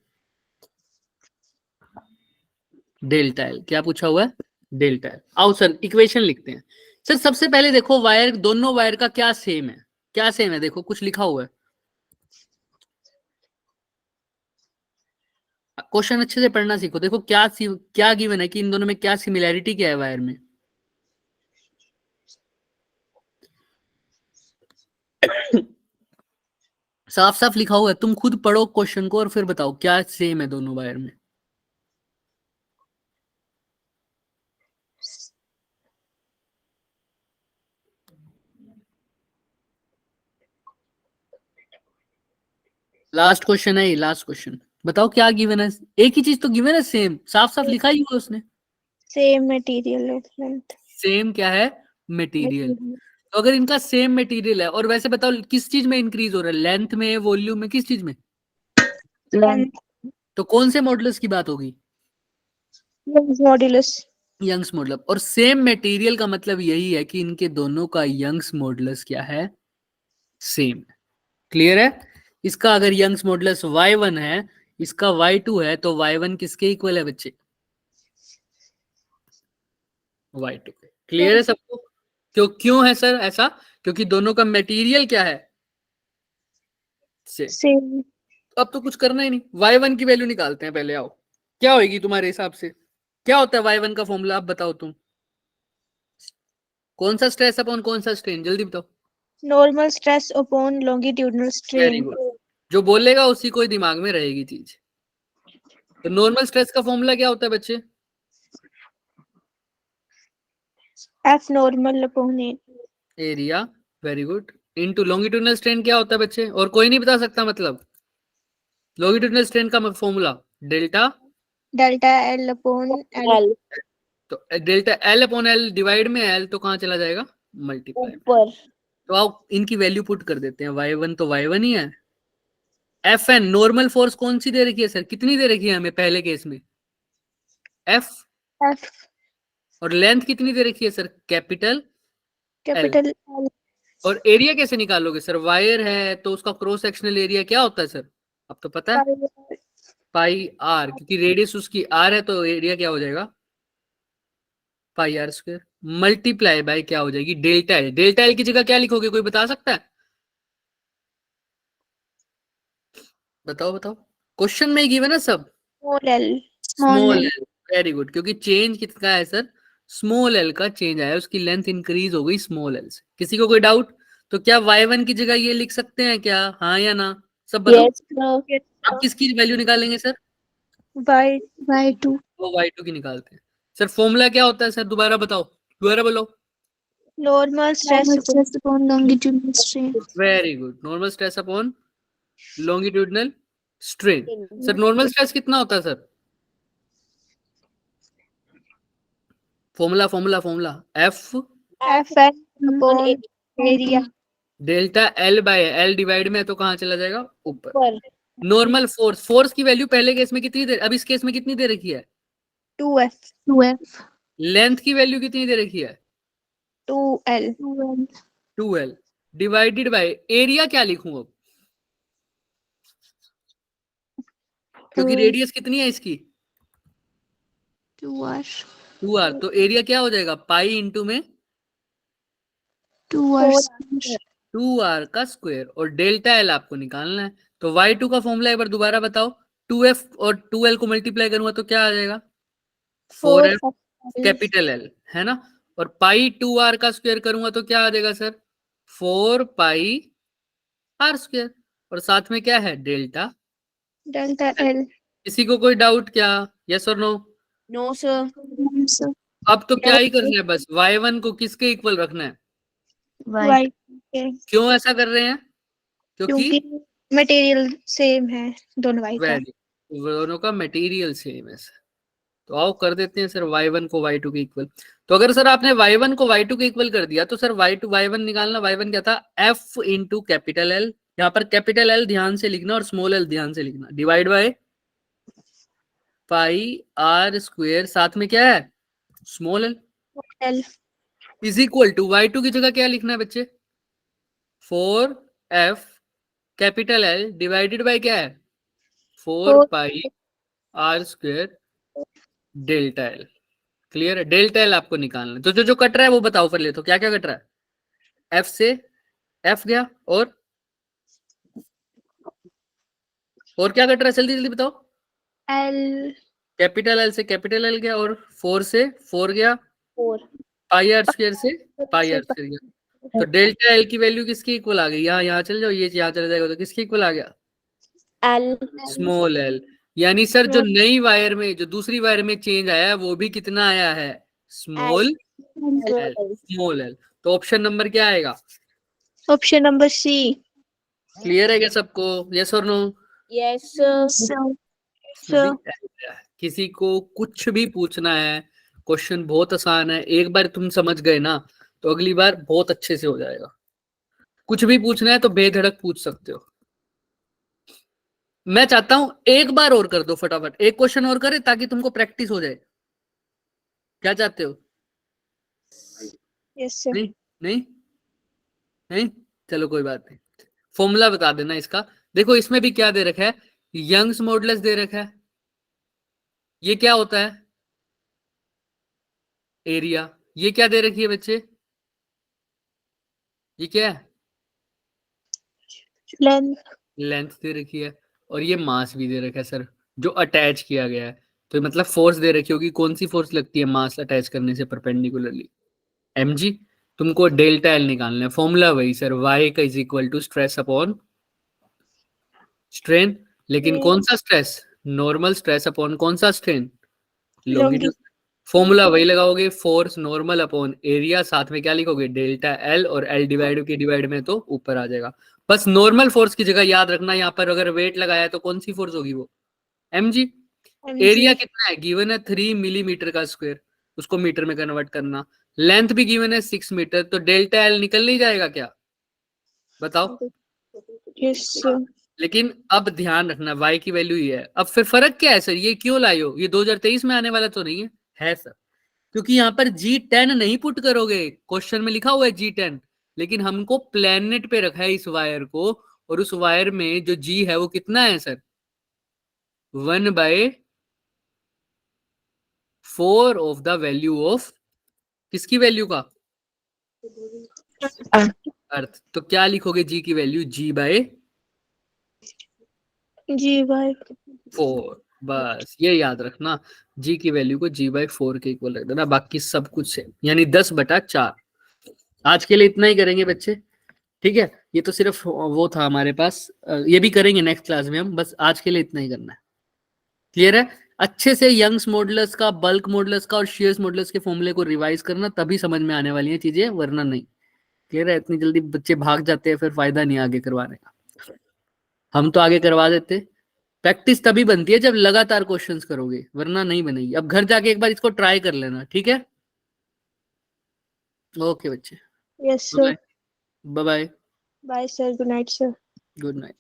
Delta L. क्या पूछा हुआ है? Delta L. आओ सर इक्वेशन लिखते हैं। सर सबसे पहले देखो वायर, दोनों वायर का क्या सेम है, क्या सेम है, देखो कुछ लिखा हुआ है, क्वेश्चन अच्छे से पढ़ना सीखो। देखो क्या गिवन है कि इन दोनों में क्या सिमिलैरिटी क्या है वायर में। साफ साफ लिखा हुआ है, तुम खुद पढ़ो क्वेश्चन को और फिर बताओ क्या सेम है दोनों वायर में। लास्ट क्वेश्चन है ये, लास्ट क्वेश्चन। बताओ क्या गिवन है, एक ही चीज तो गिवन है, सेम, साफ साफ लिखा ही हुआ है उसने। Same material length. सेम क्या है, मटेरियल। तो अगर इनका सेम मटेरियल है, और वैसे बताओ किस चीज में इंक्रीज हो रहा है, लेंथ में, वॉल्यूम में, किस चीज में, लेंथ। तो कौन से मॉडुलस की बात होगी, मॉड्यूलस। Young's modulus. और सेम मटेरियल का मतलब यही है कि इनके दोनों का यंग्स मॉडुलस क्या है, सेम। क्लियर है। इसका अगर यंग्स मॉडुलस y1 है, इसका y2 है, तो y1 किसके इक्वल है बच्चे, y2। क्लियर है सबको। क्यों है सर ऐसा, क्योंकि दोनों का मटेरियल क्या है, सेम। सेम। अब तो कुछ करना ही नहीं, y1 की वैल्यू निकालते हैं पहले। आओ, क्या होगी तुम्हारे हिसाब से, क्या होता है y1 का फॉर्मूला, आप बताओ तुम। कौन सा स्ट्रेस अपॉन कौन सा स्ट्रेन, जल्दी बताओ। Normal stress upon longitudinal very strain. Good, जो बोलेगा उसी को ही दिमाग में रहेगी चीज। तो नॉर्मल स्ट्रेस का फॉर्मूला क्या होता है बच्चे, F normal upon area. Very good. Into longitudinal strain क्या होता है बच्चे, और कोई नहीं बता सकता, मतलब लॉन्गिट्यूडिनल स्ट्रेन का formula delta, delta L upon L. तो delta L upon L, divide में एल तो कहाँ चला जाएगा, मल्टीप्लाई में। ऊपर। तो आप इनकी वैल्यू पुट कर देते हैं, y1 तो y1 ही है। एफ एन नॉर्मल फोर्स कौन सी दे रखी है सर, कितनी दे रखी है हमें पहले केस में, एफ। एफ और लेंथ कितनी दे रखी है sir, capital L. Capital L. और एरिया कैसे निकालोगे सर, वायर है तो उसका क्रॉस सेक्शनल एरिया क्या होता है सर, अब तो पता है, पाई आर, क्योंकि रेडियस उसकी आर है तो एरिया क्या हो जाएगा, पाई आर स्क्वायर, मल्टीप्लाई बाय क्या हो जाएगी, डेल्टा एल। डेल्टा एल की जगह क्या लिखोगे, कोई बता सकता है, बताओ बताओ, क्वेश्चन में ही गिवन है सब। Small L. Small L, very good, क्योंकि चेंज कितना है सर, स्मॉल एल का चेंज आया, उसकी लेंथ इंक्रीज हो गई स्मॉल एल से। किसी को कोई डाउट, तो क्या y1 की जगह ये लिख सकते हैं क्या, हाँ या ना, सब बताओ। अब किसकी वैल्यू निकालेंगे सर, बाय टू। वो y2 की निकालते हैं। सर फॉर्मूला क्या होता है सर, दोबारा बताओ, दोबारा बोलो। Normal stress upon longitudinal strain. Very good, normal stress upon longitudinal strain. Sir normal stress कितना होता है sir, formula formula formula, F F N upon area. Delta L by L, divide में है तो कहाँ चला जाएगा, ऊपर। नॉर्मल फोर्स, फोर्स की वैल्यू पहले केस में कितनी दे, अब इस केस में कितनी दे रखी है, 2F। लेंथ की वैल्यू कितनी दे रखी है, 2L। 2L, divided by area क्या लिखूं अब, क्योंकि रेडियस कितनी है इसकी, 2R। 2r, तो एरिया क्या हो जाएगा, पाई इंटू में 2R। 2r का स्क्वायर, और डेल्टा एल आपको निकालना है। तो y2 का फॉर्मूला एक बार दोबारा बताओ, 2f और 2l को मल्टीप्लाई करूंगा तो क्या आ जाएगा, 4f कैपिटल एल, है ना। और पाई 2r का स्क्वायर करूंगा तो क्या आ जाएगा सर, 4 पाई आर स्क्वायर, और साथ में क्या है, डेल्टा एल। किसी को कोई डाउट क्या, यस और नो। No sir. अब तो क्या ही करना है, बस y1 को किसके इक्वल रखना है, वाई। क्यों ऐसा कर रहे हैं, क्योंकि क्योंकि मटेरियल सेम है दोनों वाई का। वैल्यू, दोनों का मटेरियल सेम है सर। तो आओ कर देते हैं सर y1 को y2 के इक्वल। तो अगर सर आपने y1 को y2 के इक्वल कर दिया तो सर y1 निकालना, y1 क्या था, f इंटू कैपिटल एल, यहाँ पर कैपिटल एल ध्यान से लिखना और स्मॉल एल ध्यान से लिखना, divide by pi R square, साथ में क्या है, small L, is equal to y2 की जगह क्या लिखना है बच्चे, 4f capital L divided by क्या है, 4 pi R square delta L. Clear है? डेल्टा एल आपको निकालना है। तो जो जो कट रहा है वो बताओ पहले, तो क्या क्या कट रहा है? एफ से एफ गया, और क्या कट रहा है? जल्दी जल्दी बताओ। L कैपिटल एल से कैपिटल एल गया, और 4 से 4 गया, 4 पाई आर स्क्वायर से पाई आर स्क्वायर गया। तो डेल्टा एल की वैल्यू किसकी इक्वल आ गई? यहाँ चल जाओ, ये यहाँ चला जाएगा तो किसकी इक्वल आ गया? L small L. यानी सर जो नई वायर में, जो दूसरी वायर में चेंज आया है वो भी कितना आया है? Small L. Small L. तो ऑप्शन नंबर क्या आएगा? Option number C। क्लियर है क्या सबको? यस और नो? यस अभी किसी को कुछ भी पूछना है, क्वेश्चन बहुत आसान है, एक बार तुम समझ गए ना तो अगली बार बहुत अच्छे से हो जाएगा। कुछ भी पूछना है तो बेधड़क पूछ सकते हो। मैं चाहता हूं एक बार और कर दो फटाफट, एक क्वेश्चन और करे ताकि तुमको प्रैक्टिस हो जाए। क्या चाहते हो? Yes sir. नहीं नहीं नहीं, चलो कोई बात नहीं। फॉर्मूला बता देना इसका। देखो इसमें भी क्या दे रखा है? यंग्स मॉडुलस दे रखा है। ये क्या होता है? एरिया। ये क्या दे रखी है बच्चे? ये क्या है? लेंथ। लेंथ दे रखी है। और ये मास भी दे रखा है सर, जो अटैच किया गया है। तो मतलब फोर्स दे रखी होगी, कौन सी फोर्स लगती है मास अटैच करने से परपेंडिकुलरली? mg। तुमको डेल्टा एल निकालना है। फॉर्मूला वही सर, y का is equal to stress upon strain. लेकिन कौन सा स्ट्रेस? नॉर्मल स्ट्रेस अपॉन कौन सा स्ट्रेन? लॉन्गिट्यूड। फॉर्मूला वही लगाओगे, फोर्स नॉर्मल अपॉन एरिया, साथ में क्या लिखोगे? डेल्टा एल, और एल डिवाइड में तो ऊपर आ जाएगा। बस नॉर्मल फोर्स की जगह याद रखना, यहाँ पर अगर वेट लगाया है तो कौन सी फोर्स होगी? वो mg। एरिया कितना है? गिवन है 3 मिलीमीटर का स्क्वायर, उसको मीटर में कन्वर्ट करना। लेंथ भी गिवन है 6 मीटर, तो डेल्टा एल निकल नहीं जाएगा क्या? बताओ। यस लेकिन अब ध्यान रखना y की वैल्यू ही है। अब फिर फर्क क्या है सर? ये क्यों लाए हो? ये 2023 में आने वाला तो नहीं है सर, क्योंकि यहाँ पर G10 नहीं पुट करोगे। क्वेश्चन में लिखा हुआ है G10, लेकिन हमको प्लेनेट पे रखा है इस वायर को, और उस वायर में जो G है वो कितना है sir? 1/4 of the value of, किसकी वैल्यू का? अर्थ। तो क्या लिखोगे G की वैल्यू? G/4। बस ये याद रखना, G की वैल्यू को G/4 के इक्वल रख देना, बाकी सब कुछ है, यानी 10/4। आज के लिए इतना ही करेंगे बच्चे, ठीक है? ये तो सिर्फ वो था हमारे पास, ये भी करेंगे नेक्स्ट क्लास में हम, बस आज के लिए इतना ही करना है। क्लियर है? अच्छे से यंग्स मॉडुलस का, बल्क मॉडुलस का और शेयर्स मॉडुलस के फॉर्मूले को रिवाइज करना, तभी समझ में आने वाली है चीजें, वरना नहीं। क्लियर है? इतनी जल्दी बच्चे भाग जाते हैं, फिर फायदा नहीं आगे करवाने का। हम तो आगे करवा देते। प्रैक्टिस तभी बनती है जब लगातार क्वेश्चंस करोगे, वरना नहीं बनेगी। अब घर जाके एक बार इसको ट्राई कर लेना, ठीक है? ओके बच्चे, yes sir. Bye bye. Bye sir. Good night sir. Good night.